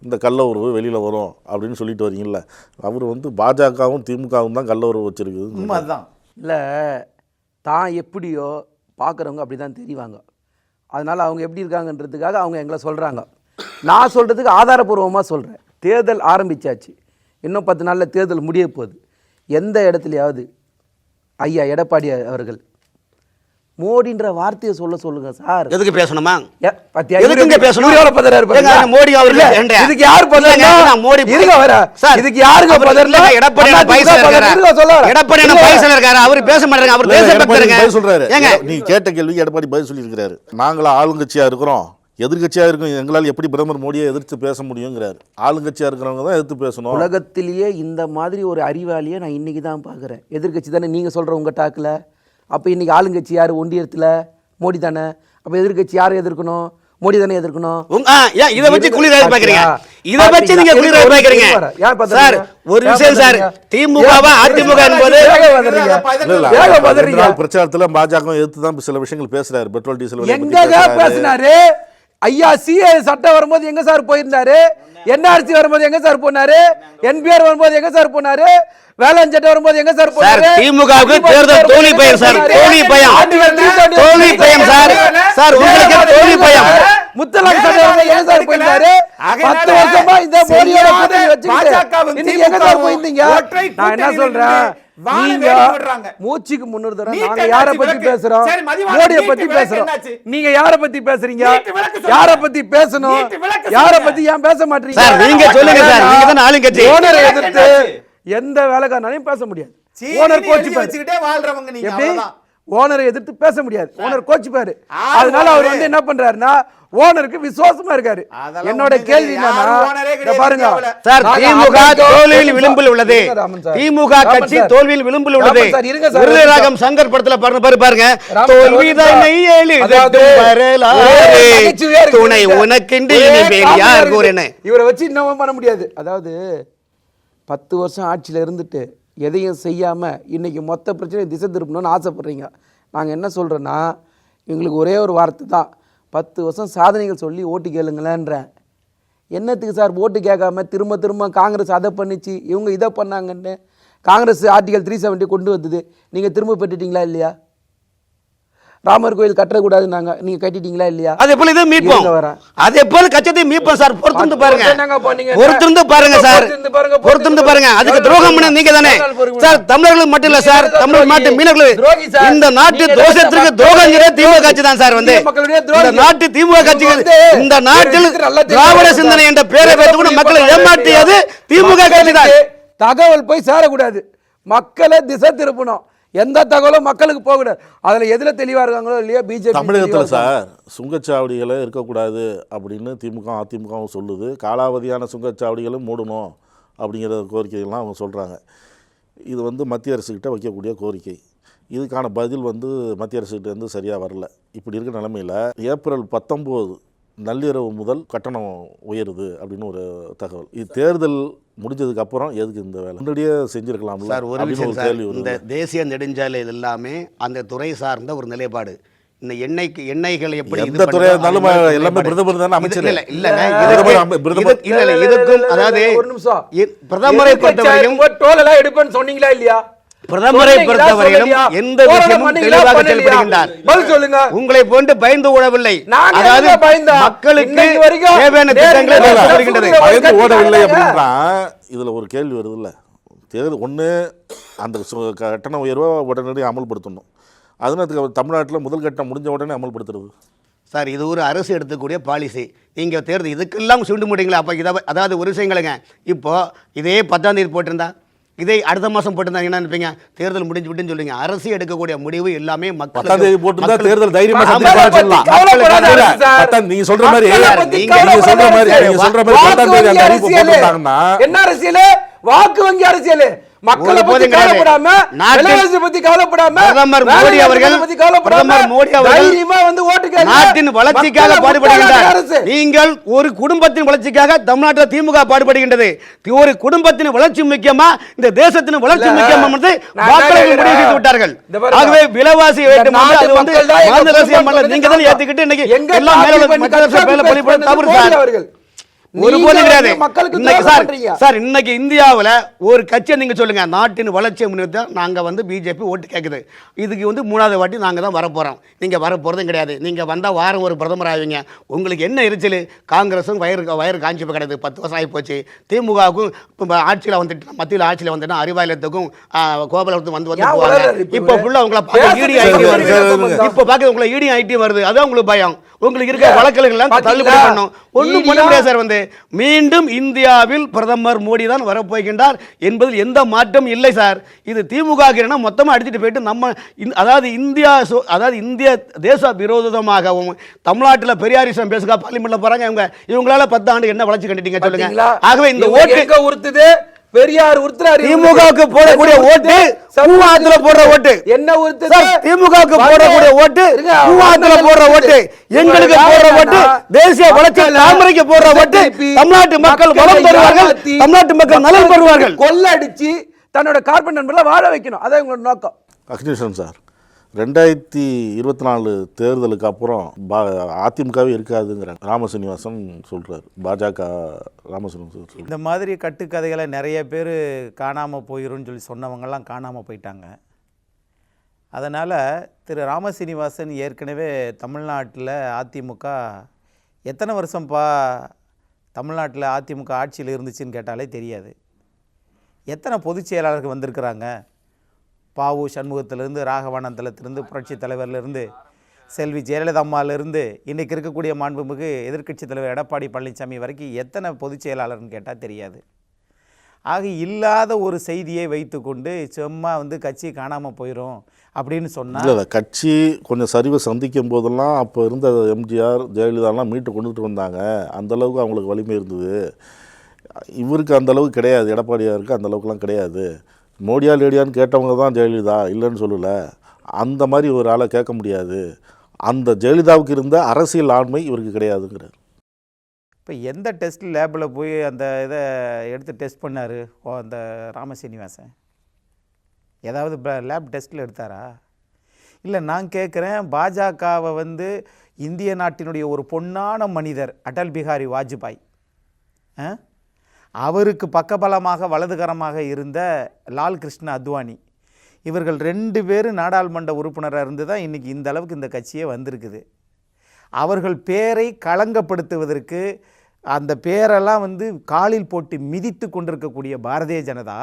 இந்த கள்ள உறவு வெளியில் வரும் அப்படின்னு சொல்லிட்டு வரீங்கல்ல. அவர் பாஜகவும் திமுகவும் தான் கள்ள உறவு வச்சிருக்குது. உண்மைதான். இல்லை, தான் எப்படியோ பார்க்குறவங்க அப்படி தான் தெரிவாங்க. அதனால் அவங்க எப்படி இருக்காங்கன்றதுக்காக அவங்க எங்களை சொல்கிறாங்க. நான் சொல்கிறதுக்கு ஆதாரபூர்வமாக சொல்கிறேன். தேர்தல் ஆரம்பித்தாச்சு, இன்னும் 10 நாளில் தேர்தல் முடிய போகுது. எந்த இடத்துலையாவது ஐயா எடப்பாடி அவர்கள் மோடின்ற வார்த்தையை சொல்லுங்க சார். எதுக்கு பேசணுமா? பாத்தியா, எதுக்கு பேசணும்? இவரு எவ்வளவு பதறாரு பாருங்க. மோடி அவர்கள் இல்ல, இதுக்கு யார் பதறனா? மோடி இருங்க வர. இதுக்கு யாருக்கு பதறனா? எடப்பாடி பைசல் இருக்காரு. அவர் பேச மாட்டாங்க. அவர் பேச பதில் சொல்றாரு. நீ கேட்ட கேள்விக்கு எடப்பாடி பதில் சொல்லி இருக்காரு. நாங்களா ஆளுங்கட்சியா இருக்கிறோம், எதிர்கட்சியா இருக்கும், எங்களால் எப்படி பிரதமர் மோடியை எதிர்த்து பேச முடியுங்கிறார். ஆளுங்கட்சியா இருக்கிறவங்க தான் எதிர்த்து பேசணும். உலகத்திலேயே இந்த மாதிரி ஒரு அறிவாளியை நான் இன்னைக்கு தான் பார்க்குறேன். எதிர்கட்சி தானே நீங்க சொல்ற உங்க டாக்குல. அப்போ இன்னைக்கு ஆளுங்கட்சி யார்? ஒன்றியத்தில் மோடி தானே. அப்போ எதிர்கட்சி யாரை எதிர்க்கணும்? மோடி தானே எதிர்க்கணும். இதை வச்சு குளிராக பாக்குறீங்க. இதை வச்சு நீங்க குளிராக பாக்குறீங்க சார். ஒரு விஷயம் சார், திமுகவா அதிமுக என்பது பிரச்சாரத்துல பாஜக எதிர்த்து தான் சில விஷயங்கள் பேசுறாரு. பெட்ரோல் டீசல் எங்க பேசினாரு? ஐயா சிஏ சட்டம் வரும்போது எங்க சார் போயிருந்தாரு? என்ஆர்சி வரும்போது எங்க சார் போனாரு? என்பிஆர் வரும்போது எங்க சார் போனாரு? வேளாண் சட்டம் வரும்போது எங்க சார் போனாரு? திமுகவுக்கு தேர்தல் தோல்வி பயம் சார். தோல்வி பயம் சார். சார் உங்களுக்கு தோல்வி பயம். முத்தலாக் சட்டம் வரும்போது எங்க சார் போயிருந்தாரு? 10 வருஷமா இந்த மோடியோட கூட்டணி வச்சுக்கிட்டு இன்னைக்கு எங்க சார் போயிருந்தீங்க? நான் என்ன சொல்றேன், நீங்க மூச்சுக்கு 300 தடவை நாங்க யார பத்தி பேசுறோம்? மோடியை பத்தி பேசுறோம். நீங்க யார பத்தி பேசுறீங்க? யார பத்தி பேசணும்? யார பத்தி ஏன் பேச மாட்டீங்க சார்? நீங்க சொல்லுங்க சார். நீங்க தான் ஆளுங்கட்சி. ஓனரை எதிர்த்து எந்த வேலைக்காரனாலையும் பேச முடியாது. ஓனர் கோச்சிப்பாரு. வாழ்றவங்க நீங்க அவ்வளவுதான். ஓனரை எதிர்த்து பேச முடியாது. ஓனர் கோச்சிப்பாரு. அதனால அவர் வந்து என்ன பண்றாருன்னா ஓனருக்கு விசுவாசமா இருக்காரு. என்னோட கேள்வி என்னன்னா பாருங்க சார், திமுக தோல்வியில் விளிம்பில் உள்ளது. திமுக கட்சி தோல்வியில் விளிம்பில் உள்ளது. விருதுராகம் சங்கர் படத்துல பாருங்க, தோல்விதான் துணை உனக்கு யார் கூறேன்னு. இவரை வச்சு இன்னமும் பண்ண முடியாது. அதாவது 10 வருஷம் ஆட்சியில் இருந்துட்டு எதையும் செய்யாமல் இன்றைக்கி மொத்த பிரச்சனையை திசை திருப்பணும்னு ஆசைப்பட்றீங்க. நாங்கள் என்ன சொல்கிறோன்னா, எங்களுக்கு ஒரே ஒரு வார்த்தை தான், 10 வருஷம் சாதனைகள் சொல்லி ஓட்டு கேளுங்களேன்ற. என்னத்துக்கு சார் ஓட்டு கேட்காம திரும்ப திரும்ப காங்கிரஸ் அதை பண்ணிச்சு, இவங்க இதை பண்ணாங்கன்னு காங்கிரஸ் ஆர்டிகல் 370 கொண்டு வந்தது. நீங்கள் திரும்ப பெற்றுட்டீங்களா இல்லையா? ராமர் கோயில் கட்டக்கூடாதுன்னாங்க, நீங்க கட்டிட்டீங்களா இல்லையா? அதே போல இதை மீட்போம். அதே போல கச்சத்தை மீட்போம் சார். பொறுத்திருந்து பாருங்க, பொறுத்திருந்து பாருங்க சார், பொறுத்திருந்து பாருங்க. அதுக்கு துரோகம் பண்ண நீங்க தானே சார். தமிழர்கள் மட்டும் இல்ல சார், தமிழ் நாட்டு மீனவர்கள், இந்த நாட்டு தோஷத்திற்கு துரோகம் திமுக கட்சி தான் சார். வந்து இந்த நாட்டு திமுக கட்சிகள், இந்த நாட்டில் திராவிட சிந்தனை என்ற பேரை வைத்து கூட மக்களை ஏமாற்றியது திமுக கட்சி தான். தகவல் போய் சேரக்கூடாது, மக்களை திசை திருப்பணும். எந்த தகவலும் மக்களுக்கு போகக்கூடாது. அதில் எதில் தெளிவாக இருக்காங்களோ இல்லையோ பிஜேபி. தமிழகத்தில் சார் சுங்கச்சாவடிகளை இருக்கக்கூடாது அப்படின்னு திமுக அதிமுகவும் சொல்லுது. காலாவதியான சுங்கச்சாவடிகளும் மூடணும் அப்படிங்கிற கோரிக்கைகள்லாம் அவங்க சொல்கிறாங்க. இது வந்து மத்திய அரசுக்கிட்ட வைக்கக்கூடிய கோரிக்கை. இதுக்கான பதில் வந்து மத்திய அரசுக்கிட்ட வந்து சரியாக வரல. இப்படி இருக்கிற நிலைமையில் ஏப்ரல் 19 நள்ளிரவு முதல் கட்டணம் உயருது அப்படின்னு ஒரு தகவல். இது தேர்தல் முடிஞ்சதுக்கு அப்புறம் எதுக்கு இந்த வேலை முன்னாடியே செஞ்சிருக்கலாம் சார்? ஒரு விஷயம் சார், இந்த தேசிய நெடுஞ்சாலை எல்லாமே அந்த துறை சார்ந்த ஒரு நிலைப்பாடு. இந்த எண்ணெய்கள் எப்படி எந்த துறையா இருந்தாலும் எல்லாமே பிரதமர் தானே அமைச்சர். இல்ல இதுக்கும் அதாவது பிரதமரை பொறுத்தவரையும் டோல் எல்லாம் எடுப்பேன்னு சொன்னீங்களா இல்லையா? பிரதமரை பொறுத்தவரையிலும் எந்த விஷயமும் தெளிவாக செயல்படுகின்றார். பதில் சொல்லுங்க. உங்களை போன்று பயந்து ஓடவில்லை. அதாவது மக்களுக்கு தேவையான திட்டங்களை பயந்து ஓடவில்லை அப்படின்னா இதுல ஒரு கேள்வி வருது இல்ல. தேர்தல் ஒண்ணு அந்த கட்டண உயர்வை உடனடியாக அமல்படுத்தணும். அதனால தமிழ்நாட்டில் முதல் கட்டம் முடிஞ்ச உடனே அமல்படுத்துறது சார், இது ஒரு அரசு எடுத்துக்கூடிய பாலிசி. நீங்கள் தேர்தல் இதுக்கெல்லாம் சுண்டு முடியுங்களா? அப்போ இதை அதாவது ஒரு விஷயங்களுங்க, இப்போ இதே 10ஆம் தேதி போட்டிருந்தா, இதை அடுத்த மாதம் போட்டிருந்தாங்க என்ன நினைப்பீங்க? தேர்தல் முடிஞ்சு விட்டுன்னு சொல்லுவீங்க. அரசு எடுக்கக்கூடிய முடிவு எல்லாமே மக்கள் தேர்தல் தைரியமா நீங்க சொல்ற மாதிரி என்ன அரசியல்? வாக்கு வங்கி அரசியல். மக்களை பத்தி கவலைப்படாம, விலைவாசி பத்தி கவலைப்படாம, பிரதமர் மோடி அவர்கள் தைரியமா வந்து ஓட்டு கேட்க நாட்டின் வளர்ச்சிக்காக பாடுபடுகின்றார். நீங்கள் ஒரு குடும்பத்தின் வளர்ச்சிக்காக தமிழ்நாட்டில் திமுக பாடுபடுகின்றது. ஒரு குடும்பத்தின் வளர்ச்சி முக்கியமா, இந்த தேசத்தின் வளர்ச்சி முக்கியமா என்று மக்கள் முடிவு செய்து விட்டார்கள். ஆகவே விலைவாசி அது வந்து மாநில அரசியல் நீங்க தான் ஏத்துக்கிட்டு இன்னைக்கு எல்லாம் மேல தவறு சார். ஒருபோதும் கிடையாது. மக்களுக்கு இன்னைக்கு துரோகம் சார் பண்றீங்க. சார் இன்னைக்கு இந்தியாவில் ஒரு கட்சியை நீங்க சொல்லுங்க, நாட்டின் வளர்ச்சியை முன்னிறுத்த நாங்க வந்து பிஜேபி ஓட்டு கேட்குது, இதுக்கு வந்து 3வது வாட்டி நாங்க தான் வரப்போறோம். நீங்க வரப்போறதும் கிடையாது. நீங்க வந்தா வாரம் ஒரு பிரதமர் ஆவீங்க. உங்களுக்கு என்ன எரிச்சல்? காங்கிரஸும் வயிறு காஞ்சி கிடையாது. 10 வருஷம் ஆகி போச்சு. திமுகவுக்கும் ஆட்சியில் வந்துட்டு மத்தியில் ஆட்சியில் வந்துட்டு அறிவாலயத்துக்கும் கோபாலத்துக்கும் வந்து போவாங்க. இப்போ ஃபுல்லா உங்களை பார்க்க இடி ஐடி வருது. இப்போ பார்க்க உங்களை இடி ஐடி வருது. அதான் உங்களுக்கு பயம். உங்களுக்கு இருக்க வழக்குகள் எல்லாம் தள்ளுபடி பண்ணணும். ஒன்றும் பண்ண முடியாது சார். வந்து மீண்டும் இந்தியாவில் பிரதமர் மோடி தான் வரப்போகின்றார் என்பதில் எந்த மாற்றம் இல்லை சார். இது திமுக மொத்தமாக அடிச்சுட்டு போயிட்டு நம்ம அதாவது இந்திய தேச விரோதமாகவும் தமிழ்நாட்டில் பெரியாரிசம் பேசுக பார்லிமெண்ட்ல போறாங்க. இவங்களால 10 ஆண்டு என்ன வளர்ச்சி கண்டுட்டீங்க சொல்லுங்க. ஆகவே இந்த ஓட்டு உறுத்துது. பெரியார் உறுத்துறாரு. திமுகவுக்கு போடக்கூடிய ஓட்டு பூவாத்துல போடுற ஓட்டு என்ன உறுத்துது? திமுகவுக்கு போடக்கூடிய ஓட்டு பூவாத்துல போடுற ஓட்டு, எங்களுக்கு போடுற ஓட்டு, தேசிய வளர்ச்சி தாமரைக்கு போடுற ஓட்டு. தமிழ்நாட்டு மக்கள் வளம் பெறுவார்கள், தமிழ்நாட்டு மக்கள் நலன் பெறுவார்கள். கொள்ளடிச்சு தன்னோட கார்பன் நண்பர்களை வாழ வைக்கணும். அதான் உங்களோட நோக்கம். அக்னிஷன் சார், 2024 தேர்தலுக்கு அப்புறம் அதிமுகவே இருக்காதுங்கிறாங்க. ராமசீனிவாசன் சொல்கிறார். பாஜக ராமசீனிவாசன் சொல்றாரு. இந்த மாதிரி கட்டுக்கதைகளை நிறைய பேர் காணாமல் போயிடும்னு சொல்லி சொன்னவங்கெல்லாம் காணாமல் போயிட்டாங்க. அதனால் திரு ராமசீனிவாசன் ஏற்கனவே தமிழ்நாட்டில் அதிமுக எத்தனை வருஷம்ப்பா தமிழ்நாட்டில் அதிமுக ஆட்சியில் இருந்துச்சுன்னு கேட்டாலே தெரியாது. எத்தனை பொதுச் செயலாளர்கள் வந்திருக்கிறாங்க? பாவு சண்முகத்திலிருந்து, ராகவானந்தலத்திலிருந்து, புரட்சி தலைவர்லேருந்து, செல்வி ஜெயலலிதா அம்மாவிலிருந்து, இன்றைக்கி இருக்கக்கூடிய மாண்புமிகு எதிர்க்கட்சி தலைவர் எடப்பாடி பழனிசாமி வரைக்கும் எத்தனை பொதுச் செயலாளர்னு கேட்டால் தெரியாது. ஆக இல்லாத ஒரு செய்தியை வைத்துக்கொண்டு சும்மா வந்து கட்சி காணாமல் போயிடும் அப்படின்னு சொன்னால், இல்லை கட்சி கொஞ்சம் சரிவை சந்திக்கும் போதெல்லாம் அப்போ இருந்த எம்ஜிஆர் ஜெயலலிதாலாம் மீட்டு கொண்டுட்டு வந்தாங்க. அந்தளவுக்கு அவங்களுக்கு வலிமை இருந்தது. இவருக்கு அந்தளவுக்கு கிடையாது. எடப்பாடியாருக்கு அந்தளவுக்குலாம் கிடையாது. மோடியா லேடியான்னு கேட்டவங்க தான் ஜெயலலிதா, இல்லைன்னு சொல்லலை. அந்த மாதிரி ஒரு ஆளை கேட்க முடியாது. அந்த ஜெயலலிதாவுக்கு இருந்த அரசியல் ஆண்மை இவருக்கு கிடையாதுங்கிறார். இப்போ எந்த டெஸ்ட் லேபில் போய் அந்த இதை எடுத்து டெஸ்ட் பண்ணார் அந்த ராமசீனிவாசன்? ஏதாவது லேப் டெஸ்ட்டில் எடுத்தாரா? இல்லை, நான் கேட்குறேன், பாஜகவை வந்து இந்திய நாட்டினுடைய ஒரு பொன்னான மனிதர் அடல் பிஹாரி வாஜ்பாய், அவருக்கு பக்கபலமாக வலதுகரமாக இருந்த லால் கிருஷ்ண அத்வானி, இவர்கள் 2 பேரும் நாடாளுமன்ற உறுப்பினராக இருந்து தான் இன்றைக்கி இந்த அளவுக்கு இந்த கட்சியே வந்திருக்குது. அவர்கள் பேரை களங்கப்படுத்துவதற்கு அந்த பேரெல்லாம் வந்து காலில் போட்டு மிதித்து கொண்டிருக்கக்கூடிய பாரதிய ஜனதா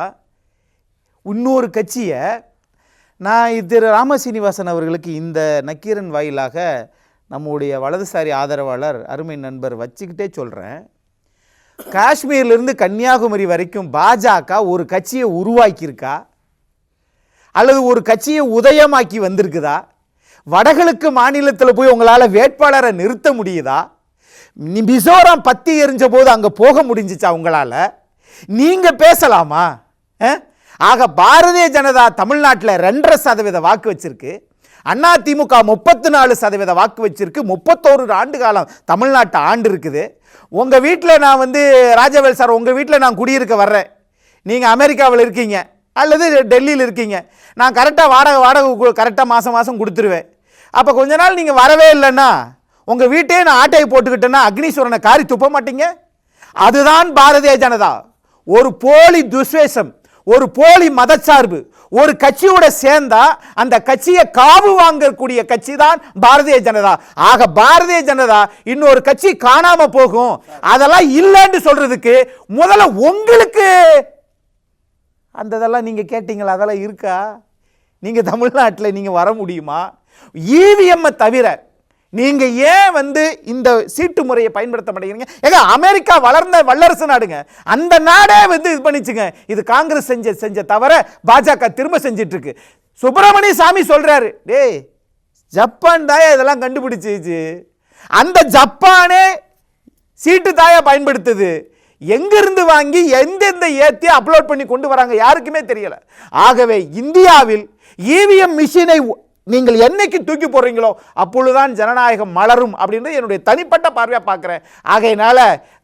இன்னொரு கட்சியை, நான் திரு ராமசீனிவாசன் அவர்களுக்கு இந்த நக்கீரன் வாயிலாக நம்முடைய வலதுசாரி ஆதரவாளர் அருமை நண்பர் வச்சுக்கிட்டே சொல்கிறேன், காஷ்மீர்லேருந்து கன்னியாகுமரி வரைக்கும் பாஜக ஒரு கட்சியை உருவாக்கியிருக்கா அல்லது ஒரு கட்சியை உதயமாக்கி வந்திருக்குதா? வடகிழக்கு மாநிலத்தில் போய் உங்களால் வேட்பாளரை நிறுத்த முடியுதா? மிசோரம் பத்தி எரிஞ்ச போது அங்கே போக முடிஞ்சிச்சா உங்களால்? நீங்கள் பேசலாமா? ஆக பாரதிய ஜனதா தமிழ்நாட்டில் 2.5% வாக்கு வச்சிருக்கு. அதிமுக 34% வாக்கு வச்சிருக்கு. 31 ஆண்டு காலம் தமிழ்நாட்டை ஆண்டு இருக்குது. உங்கள் வீட்டில் நான் வந்து ராஜவேல் சார், உங்கள் வீட்டில் நான் குடியிருக்க வர்றேன். நீங்கள் அமெரிக்காவில் இருக்கீங்க அல்லது டெல்லியில் இருக்கீங்க. நான் கரெக்டாக வாடகை கரெக்டாக மாதம் கொடுத்துருவேன். அப்போ கொஞ்ச நாள் நீங்கள் வரவே இல்லைன்னா உங்கள் வீட்டையே நான் ஆட்டையை போட்டுக்கிட்டேன்னா அக்னீஸ்வரனை காரி துப்ப மாட்டீங்க? அதுதான் பாரதிய ஜனதா. ஒரு போலி துஷ்வேஷம், ஒரு போலி மதச்சார்பு ஒரு கட்சியோட சேர்ந்தா அந்த கட்சியை காவு வாங்கக்கூடிய கட்சி தான் பாரதிய ஜனதா. ஆக பாரதிய ஜனதா இன்னொரு கட்சி காணாம போகும் அதெல்லாம் இல்லைன்னு சொல்றதுக்கு முதல்ல உங்களுக்கு அந்த இதெல்லாம் நீங்க கேட்டீங்களா? அதெல்லாம் இருக்கா? நீங்க தமிழ்நாட்டில் நீங்க வர முடியுமா? இவிஎம் தவிர நீங்க ஏன் வந்து இந்த சீட்டு முறையை பயன்படுத்த மாட்டேங்கிறீங்க? ஏங்க, அமெரிக்கா வளர்ந்த வல்லரசு நாடுங்க, அந்த நாடே வந்து இது பண்ணிச்சுங்க. இது காங்கிரஸ் செஞ்ச தவிர பாஜக திரும்ப செஞ்சிட்டு இருக்கு. சுப்பிரமணிய சாமி சொல்றாரு, டேய் ஜப்பான் தாயா இதெல்லாம் கண்டுபிடிச்சிச்சு, அந்த ஜப்பானே சீட்டு தாயா பயன்படுத்துது. எங்கிருந்து வாங்கி எந்தெந்த ஏற்றி அப்லோட் பண்ணி கொண்டு வராங்க யாருக்குமே தெரியல. ஆகவே இந்தியாவில் இவிஎம் மிஷினை நீங்கள் என்னைக்கு தூக்கி போடுறீங்களோ அப்பொழுதுதான் ஜனநாயகம் மலரும் அப்படின்றது என்னுடைய தனிப்பட்ட பார்வையாக பார்க்குறேன். ஆகையினால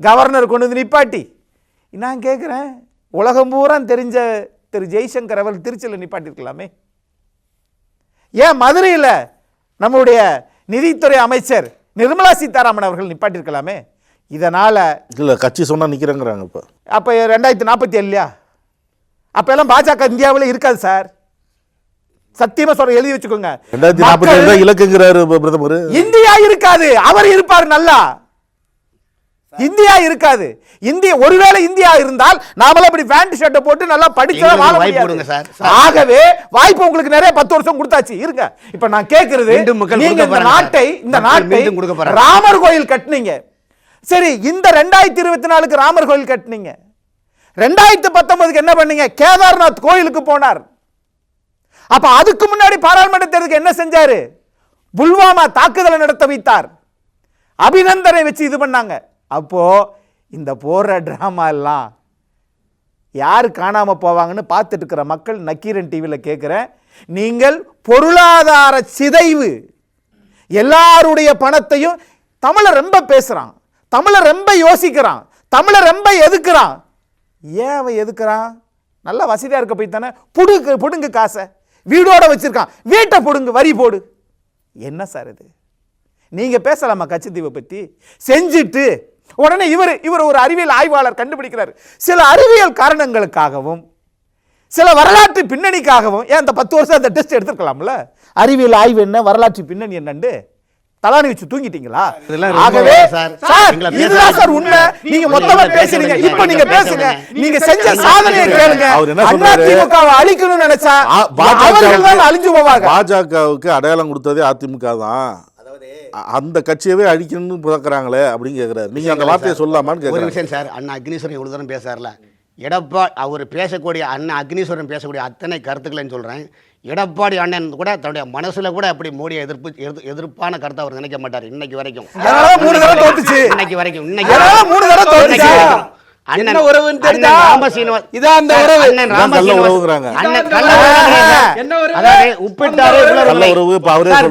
கவர்னர் கொண்டு வந்து நிப்பாட்டி, நான் கேட்குறேன், உலகம் பூரா தெரிஞ்ச திரு ஜெய்சங்கர் அவர் திருச்சியில் நிப்பாட்டிருக்கலாமே? ஏன் மதுரையில் நம்முடைய நிதித்துறை அமைச்சர் நிர்மலா சீதாராமன் அவர்கள் நிப்பாட்டிருக்கலாமே? இதனால் இல்லை கட்சி சொன்னால் நிற்கிறேங்கிறாங்க இப்போ. அப்போ 2047 இல்லையா? அப்போ எல்லாம் பாஜக இந்தியாவில் இருக்காது சார். சத்தியமா சொல்ற, எழுதி வச்சுக்கோங்க. 2047 தான் இலக்குங்கிறாரு பிரதமர். இந்தியா இருக்காது, அவர் இருப்பார். நல்லா இந்தியா இருக்காது. இந்தியா ஒருவேளை இந்தியா இருந்தால் நாமளே அப்படி பேண்ட் ஷர்ட்டை போட்டு நல்லா படிச்சா வாழ முடியாது. ஆகவே வாய்ப்பு உங்களுக்கு நிறைய 10 வருஷம் கொடுத்தாச்சு. இருங்க, இப்ப நான் கேக்குறது, நீங்க இந்த நாட்டை ராமர் கோயில் கட்டுனீங்க. சரி, இந்த 2024க்கு ராமர் கோயில் கட்டுனீங்க. 2019க்கு என்ன பண்ணீங்க? கேதார்நாத் கோயிலுக்கு போனார். அப்ப அதுக்கு முன்னாடி பாராளுமன்ற தேர்தலுக்கு என்ன செஞ்சாரு? புல்வாமா தாக்குதலை நடத்த வைத்தார். அபிநந்தனை வச்சு இது பண்ணாங்க. அப்போ இந்த போற டிராமா எல்லாம் யாரு காணாம போவாங்கன்னு பார்த்துட்டு இருக்கிற மக்கள் நக்கீரன் டிவியில் கேட்கிறேன். நீங்கள் பொருளாதார சிதைவு, எல்லாருடைய பணத்தையும் தமிழ ரொம்ப பேசுறான், தமிழ ரொம்ப யோசிக்கிறான், தமிழ ரொம்ப எதுக்குறான். ஏன் அவன் எதுக்குறான்? நல்லா வசதியா இருக்க போய் தானே புடுங்கு காசை, வீடோட வச்சிருக்கான், வீட்டை புடுங்கு, வரி போடு. என்ன சார் இது? நீங்க பேசலாமா கச்சத்தீவை பத்தி? செஞ்சுட்டு உடனே இவர் ஒரு அறிவியல் ஆய்வாளர் கண்டுபிடிக்கிறார். சில அறிவியல் காரணங்களுக்காகவும் சில வரலாற்று பின்னணிக்காகவும் ஏன் அந்த 10 வருஷம் அந்த டெஸ்ட் எடுத்துக்கலாம்ல? அறிவியல் ஆய்வு என்ன, வரலாற்று பின்னணி என்னன்னு தலானி வச்சு தூங்கிட்டீங்களா? ஆகவே இதுதான் சார் உண்மை. நீங்க மொத்தமா பேசுறீங்க. இப்ப நீங்க பேசுங்க, நீங்க செஞ்ச சாதனையை கேளுங்க. அதிமுகவை அழிக்கணும்னு நினைச்சா அவர்கள் தான் அழிஞ்சு போவாங்க. பாஜகவுக்கு அடையாளம் கொடுத்ததே அதிமுக தான். அந்த கட்சியவே அழிக்கணும்னு பார்க்குறாங்களே அப்படின்னு கேட்குறாரு. நீங்கள் அந்த வார்த்தையை சொல்லலாமான்னு கேட்குறேன். ஒரு விஷயம் சார், அண்ணா அக்னீஸ்வரன் இவ்வளோ தூரம் பேசார்ல, அவர் பேசக்கூடிய அண்ணன் அக்னீஸ்வரன் பேசக்கூடிய அத்தனை கருத்துக்களைன்னு சொல்கிறேன். எடப்பாடி அண்ணன் கூட தன்னுடைய மனசுல கூட அப்படி மோடியை எதிர்ப்பான கருத்தை அவர் நினைக்க மாட்டார். இன்னைக்கு வரைக்கும் என்ன உறவுன்னு தெரியுதா? இதான் அந்த உறவு. அண்ணன் ராமசீனிவாசன்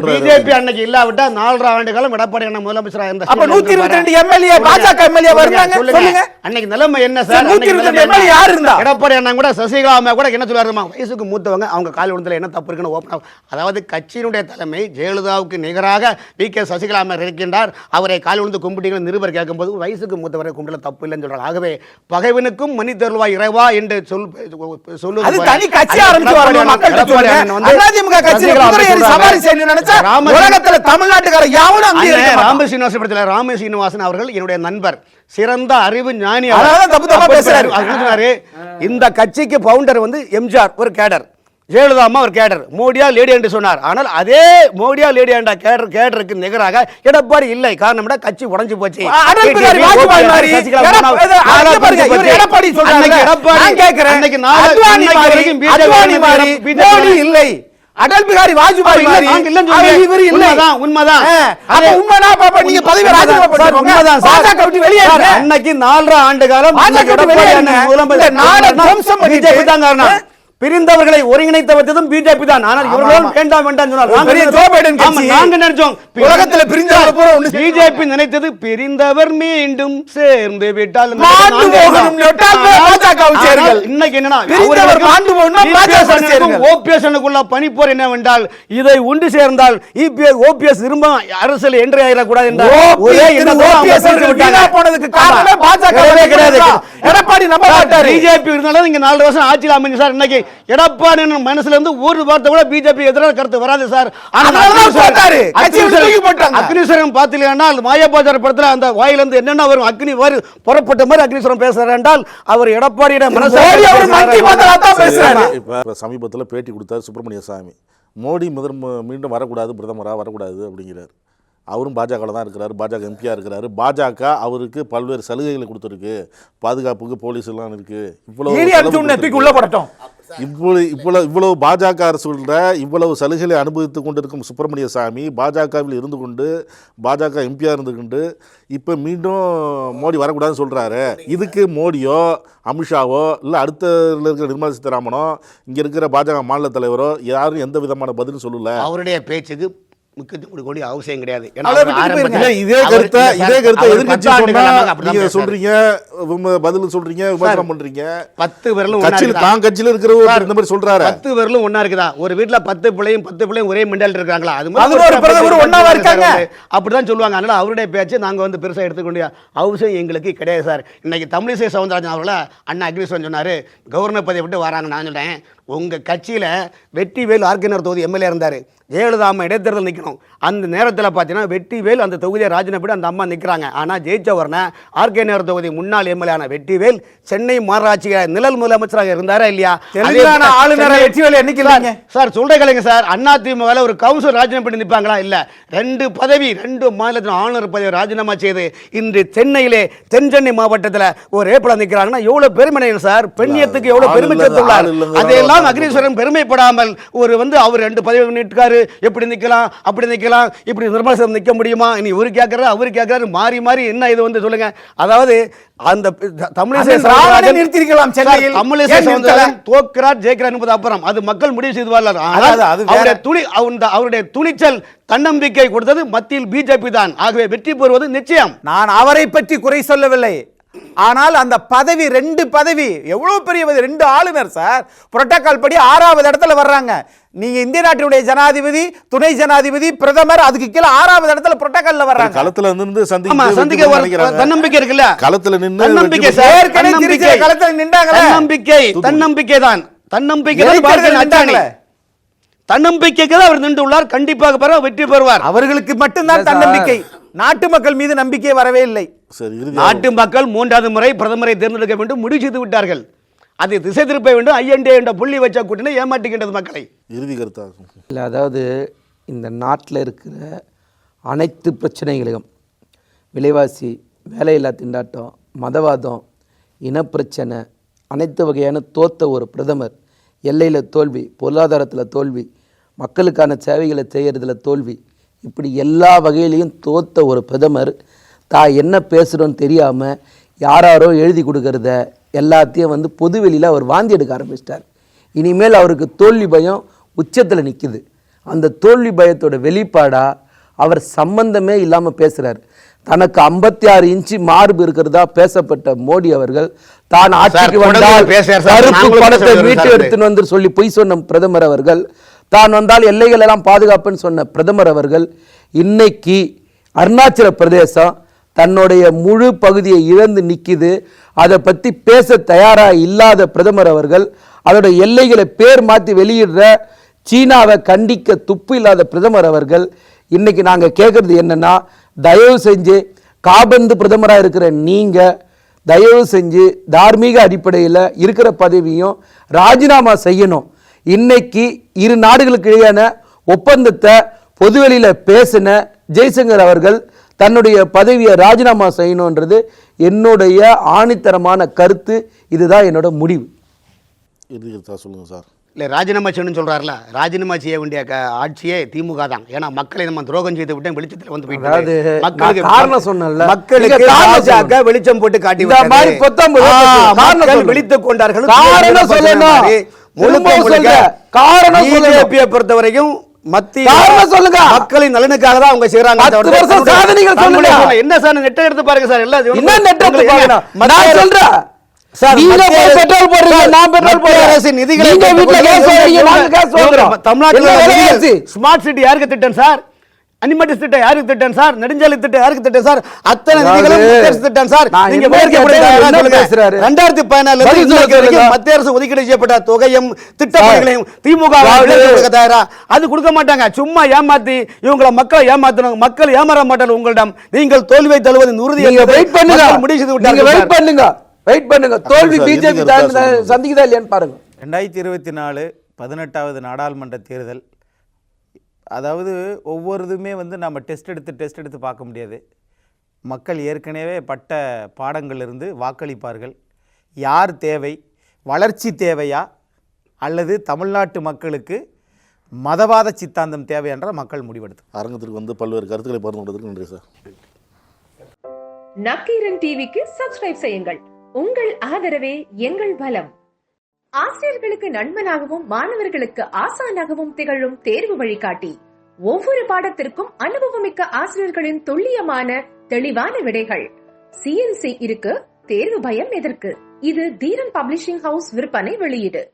பிஜேபி அன்னைக்கு இல்லாவிட்டா 4.5 ஆண்டு காலம் எடப்பாடி அண்ணன் முதலமைச்சராக இருந்த அப்ப 122 எம்எல்ஏ பாஜக எம்எல்ஏ வர்றாங்க. சொல்லுங்க அன்னைக்கு நிலைமை என்ன சார்? 122 எம்எல்ஏ யார் இருந்தா? எடப்பாடி அண்ணன் கூட சசிகலா அம்மா கூட என்ன சொல்றாருமா, வயசுக்கு மூத்தவங்க, அவங்க கால் விழுந்தல என்ன தப்பு இருக்குன்னு ஓப்பன். அதாவது கட்சியினுடைய தலைமை ஜெயலலிதாவுக்கு நிகராக வி.கே. சசிகலா அம்மா இருக்கின்றார். அவரை கால் விழுந்து கும்பிட்டீங்கன்னு நிருபர் கேட்கும்போது வயசுக்கு மூத்தவரை கும்பிடல தப்பு இல்லைன்னு சொல்றாங்க. ஆகவே பகைவனுக்கும் மணி தருவாய் இறைவா என்று சொல்லுவது அது தனி கட்சி ஆரம்பிச்சு வரணும். மக்கள் அதிமுக கட்சியில குதிரை ஏறி சவாரி செய்யணும்னு நினைச்சா உலகத்துல தமிழ்நாட்டுக்கார யாவரும் அங்க இருக்க. ராம சீனிவாசன் படத்துல ராம சீனிவாசன் அவர்கள் என்னுடைய நண்பர், சிறந்த அறிவு ஞானி. தப்பு தப்பா பேசுறாரு. இந்த கட்சிக்கு பவுண்டர் வந்து எம்ஜிஆர் ஒரு கேடர், ஜெயலலிதா அம்மா ஒரு கேடர், மோடியா லேடி என்று சொன்னார். ஆனால் அதே மோடியா லேடி என்ற கேடருக்கு நிகராக எடப்பாடி இல்லை. காரணம் கட்சி உடைஞ்சு போச்சு. அடல் பிகாரி வாஜ்பாய் அன்னைக்கு 4.5 ஆண்டு காலம் பிரிந்தவர்களை ஒருங்கிணைத்தவற்றதும் பிஜேபி தான். ஆனால் இவர்களும் வேண்டாம் வேண்டாம் நினைச்சோம். பிஜேபி நினைத்தது பிரிந்தவர் மீண்டும் சேர்ந்து விட்டால். இன்னைக்கு என்னன்னா ஓபிஎஸ்க்குள்ள பனிப்போர் என்னவென்றால், இதை ஒன்று சேர்ந்தால் ஓபிஎஸ் திரும்ப அரசியல் என்ட்ரி ஆயிடக்கூடாது என்றால் பிஜேபி இருந்தாலும் இங்க 4 வருஷம் ஆட்சியில் அமைஞ்சு சார். இன்னைக்கு எடப்பாடி மனசுல இருந்து ஒரு வார்த்தை கூட பிஜேபி எதிரான கருத்து வராது சார். அக்னீஸ்வரன் பார்த்தீங்கன்னா மாயாபாஜார் படத்துல அந்த வாயிலிருந்து என்னென்ன வரும், அக்னி புறப்பட்ட மாதிரி அக்னீஸ்வரன் பேசுறாரு என்றால் அவர் எடப்பாடியோட மனசு. சமீபத்தில் பேட்டி கொடுத்தார் சுப்பிரமணிய சாமி. மோடி மீண்டும் வரக்கூடாது, பிரதமராக வரக்கூடாது அப்படிங்கிறார். அவரும் பாஜகவில் தான் இருக்கிறார், பாஜக எம்பியாக இருக்கிறார். பாஜக அவருக்கு பல்வேறு சலுகைகளை கொடுத்துருக்கு, பாதுகாப்புக்கு போலீஸ் எல்லாம் இருக்கு. இவ்வளவு பாஜக அரசுகள இவ்வளவு சலுகைகளை அனுபவித்து கொண்டிருக்கும் சுப்பிரமணிய சாமி பாஜகவில் இருந்து கொண்டு பாஜக எம்பியாக இருந்து கொண்டு இப்போ மீண்டும் மோடி வரக்கூடாதுன்னு சொல்கிறாரு. இதுக்கு மோடியோ அமித்ஷாவோ இல்லை அடுத்த இருக்கிற நிர்மலா சீதாராமனோ இங்கே இருக்கிற பாஜக மாநில தலைவரோ யாரும் எந்த விதமான பதிலும் சொல்லல. அவருடைய பேச்சுக்கு முக்கியத்துவம் கொடுக்க வேண்டிய அவசியம் கிடையாது. அதை விட்டுட்டு போயிருங்க. இல்ல, இதே கருத்தை எதிர்க்கட்சி சொன்னா நீங்க சொல்றீங்க, பதில் சொல்றீங்க, விமர்சனம் பண்றீங்க. 10 விரலும் கட்சியில இருக்கிறவர் இந்த மாதிரி சொல்றாரு. 10 விரலும் ஒண்ணா இருக்குதா? ஒரு வீட்டுல 10 பிள்ளையும் ஒரே மெண்டல் இருக்காங்களா? அது ஒரு பிரதமர் ஒண்ணாவா இருக்காங்க? அப்படிதான் சொல்லுவாங்க. அதனால அவருடைய பேச்சு நாங்க வந்து பெருசா எடுத்துக்கொண்டிய அவசியம் எங்களுக்கு கிடையாது சார். இன்னைக்கு தமிழிசை சவுந்தரராஜன் அவர்கள அண்ணா அக்னிஸ்வரன் சொன்னாரு, கவர்னர் பதவி விட்டு வராங்க. நான் சொல்றேன், உங்க கட்சியில வெற்றிவேல் ஆர்கேனர் தொகுதி எம்எல்ஏ இருந்தாரு. ஜெயலலிதா அம்மா இடைத்தேர்தல் நிற்கணும். அந்த நேரத்தில் பார்த்தீங்கன்னா வெற்றிவேல் அந்த தொகுதியை ராஜினாமா அந்த அம்மா நிற்கிறாங்க. ஆனால் ஜெயிச்சவர்னா ஆர்கேனர் தொகுதி முன்னாள் எம்எல்ஏ வெற்றிவேல் சென்னை மாநகராட்சி நிழல் முதலமைச்சராக இருந்தாரா இல்லையா? ஆளுநர் வெற்றிவேல் என்னைக்கு சார் சொல்ற கலைங்க சார், அதிமுக ஒரு கவுன்சிலர் ராஜினாமா பண்ணி நிற்பாங்களா? இல்ல. 2 பதவி 2 மாநிலத்தில் ஆளுநர் பதவி ராஜினாமா செய்து இன்று சென்னையிலே தென்சென்னை மாவட்டத்தில் ஒரு ஏப்பளம் நிற்கிறாங்கன்னா எவ்வளவு பெருமை சார். பெண்ணியத்துக்கு எவ்வளவு பெருமை சேர்த்துள்ளார். அதையெல்லாம் அக்னீஸ்வரன் பெருமைப்படாமல் ஒரு அவர் 2 பதவி நிற்காரு, எப்படி நிக்கலாம், அப்படி நிக்கலாம், இப்படி நிர்மலா நிக்க முடியுமா? இனி இவரு கேட்கறாரு அவரு கேட்கறாரு, மாறி மாறி என்ன இது வந்து சொல்லுங்க. அதாவது அந்த தமிழிசை நிறுத்திருக்கலாம். சென்னையில் தமிழிசை சவுந்தரராஜன் தோற்கிறார் ஜெயிக்கிறார் என்பது அப்புறம் அது மக்கள் முடிவு செய்துவார்கள். அவருடைய துணிச்சல் தன்னம்பிக்கை கொடுத்தது மத்தியில் பிஜேபி தான். ஆகவே வெற்றி பெறுவது நிச்சயம். நான் அவரை பற்றி குறை சொல்லவில்லை. ஆனால் அந்த பதவி 2 பதவி எவ்வளவு பெரிய 2 ஆளுநர் சார். புரோட்டோகால் படி 6வது இடத்துல வர்றாங்க. நீங்க இந்திய நாட்டினுடைய ஜனாதிபதி, துணை ஜனாதிபதி, பிரதமர், அதுக்கு கீழே 6வது இடத்துல புரோட்டோகால்ல வர்றாங்க. களத்துல நின்னு சந்திக்க தன்னம்பிக்கை இருக்குல்ல, களத்துல நின்னு தன்னம்பிக்கை களத்துல நின்றாங்க. தன்னம்பிக்கை தான் தன்னம்பிக்கைக்கு தான் அவர் நின்று உள்ளார். கண்டிப்பாக வெற்றி பெறுவார். அவர்களுக்கு மட்டும்தான் தன்னம்பிக்கை, நாட்டு மக்கள் மீது நம்பிக்கை வரவே இல்லை. நாட்டு மக்கள் 3வது முறை பிரதமரை தேர்ந்தெடுக்க வேண்டும் முடிவு செய்து விட்டார்கள். அதை திசை திருப்ப வேண்டும். ஐஎன்டி என்ற புள்ளி வச்ச கூட்டினை ஏமாற்றுகின்றது மக்களை. இறுதி கருத்தாகும். இல்லை, அதாவது இந்த நாட்டில் இருக்கிற அனைத்து பிரச்சனைகளையும், விலைவாசி, வேலையில்லா திண்டாட்டம், மதவாதம், இனப்பிரச்சனை, அனைத்து வகையான தோத்த ஒரு பிரதமர், எல்லையில் தோல்வி, பொருளாதாரத்தில் தோல்வி, மக்களுக்கான சேவைகளை செய்கிறதுல தோல்வி, இப்படி எல்லா வகையிலையும் தோத்த ஒரு பிரதமர் தான் என்ன பேசுகிறோன்னு தெரியாமல் யாரோ எழுதி கொடுக்கறத எல்லாத்தையும் பொதுவெளியில் அவர் வாந்தி எடுக்க ஆரம்பிச்சிட்டார். இனிமேல் அவருக்கு தோல்வி பயம் உச்சத்தில் நிற்குது. அந்த தோல்வி பயத்தோட வெளிப்பாடாக அவர் சம்பந்தமே இல்லாமல் பேசுகிறார். தனக்கு 56 இன்ச்சு மார்பு இருக்கிறதா பேசப்பட்ட மோடி அவர்கள் தான் ஆட்சிக்கு வந்தால் கருப்பு பணத்தை மீட்டு எடுத்துன்னு வந்து சொல்லி பொய் சொன்ன பிரதமர் அவர்கள், தான் வந்தால் எல்லைகள் எல்லாம் பாதுகாப்புன்னு சொன்ன பிரதமர் அவர்கள், இன்னைக்கு அருணாச்சல பிரதேசம் தன்னுடைய முழு பகுதியை இழந்து நிற்கிது. அதை பற்றி பேச தயாராக இல்லாத பிரதமர் அவர்கள், அதோட எல்லைகளை பேர் மாற்றி வெளியிடுற சீனாவை கண்டிக்க துப்பு இல்லாத பிரதமர் அவர்கள், இன்னைக்கு நாங்கள் கேட்கறது என்னன்னா, தயவு செஞ்சு காபந்து பிரதமராக இருக்கிற நீங்கள் தயவு செஞ்சு தார்மீக அடிப்படையில் இருக்கிற பதவியும் ராஜினாமா செய்யணும். இன்னைக்கு இரு நாடுகளுக்கு இடையான ஒப்பந்தத்தை பொதுவெளியில் பேசின ஜெய்சங்கர் அவர்கள் தன்னுடைய பதவியை ராஜினாமா செய்யணுன்றது என்னுடைய ஆணித்தரமான கருத்து. இதுதான் என்னோட முடிவு. சொல்லுங்க சார். இல்லை, ராஜினாமா செய்யணும்னு சொல்கிறார்ல, ராஜினாமா செய்ய வேண்டிய ஆட்சியே திமுக தான். ஏன்னா மக்களை நம்ம துரோகம் செய்து விட்டு வெளிச்சத்தில் வந்து போயிட்டு மக்களுக்கு காரணம் சொன்னல, மக்களுக்கு வெளிச்சம் போட்டு காட்டி விழித்துக் கொண்டார்கள். காரணம் சொல்லணும், காரணம் பிஜேபியை பொறுத்த வரைக்கும் மத்திய சொல்லுங்க, மக்களின் நலனுக்காக தான் அவங்க செய்யறாங்க. என்ன சார் நெட்டை எடுத்து பாருங்க சார், எல்லாம் நான் சொல்றேன். ஸ்மார்ட் சிட்டி யாருக்கு திட்டம் சார்? அனிமேட்டிஸ் திட்டம் யாருக்கு திட்டம் சார்? நெடுஞ்சாலை திட்டம் யாருக்கு திட்டம் சார்? அத்தனை நிதிகளும் திட்டம் சார். நீங்க 2014 மத்திய அரசு ஒதுக்கீடு செய்யப்பட்ட தொகையும் திட்டங்களையும் திமுக தயாரா? அது கொடுக்க மாட்டாங்க. சும்மா ஏமாத்தி இவங்களை மக்களை ஏமாத்தணும். மக்கள் ஏமாற மாட்டாங்க. உங்களிடம் நீங்கள் தோல்வியை தழுவது உறுதி. வெயிட் பண்ணுங்க, முடிவு செய்து விட்டாங்க. வெயிட் பண்ணுங்க, வெயிட் பண்ணுங்க. தோல்வி பிஜேபி சந்திக்குதா இல்லையான்னு பாருங்க. 2024 18வது நாடாளுமன்ற தேர்தல், அதாவது ஒவ்வொருதுமே நம்ம டெஸ்ட் எடுத்து பார்க்க முடியாது. மக்கள் ஏற்கனவே பட்ட பாடங்களிலிருந்து வாக்களிப்பார்கள். யார் தேவை, வளர்ச்சி தேவையா அல்லது தமிழ்நாட்டு மக்களுக்கு மதவாத சித்தாந்தம் தேவை என்ற மக்கள் முடிவெடுத்து அரங்கத்திற்கு பல்வேறு கருத்துக்களை பகிர்ந்து கொண்டதற்கு நன்றி சார். நக்கீரன் டிவிக்கு சப்ஸ்கிரைப் செய்யுங்கள். உங்கள் ஆதரவே எங்கள் பலம். ஆசிரியர்களுக்கு நண்பனாகவும் மாணவர்களுக்கு ஆசானாகவும் திகழும் தேர்வு வழிகாட்டி ஒவ்வொரு பாடத்திற்கும் அனுபவமிக்க ஆசிரியர்களின் துல்லியமான தெளிவான விடைகள். CNC இருக்கு, தேர்வு பயம் எதற்கு? இது தீரன் பப்ளிஷிங் ஹவுஸ் விற்பனை வெளியீடு.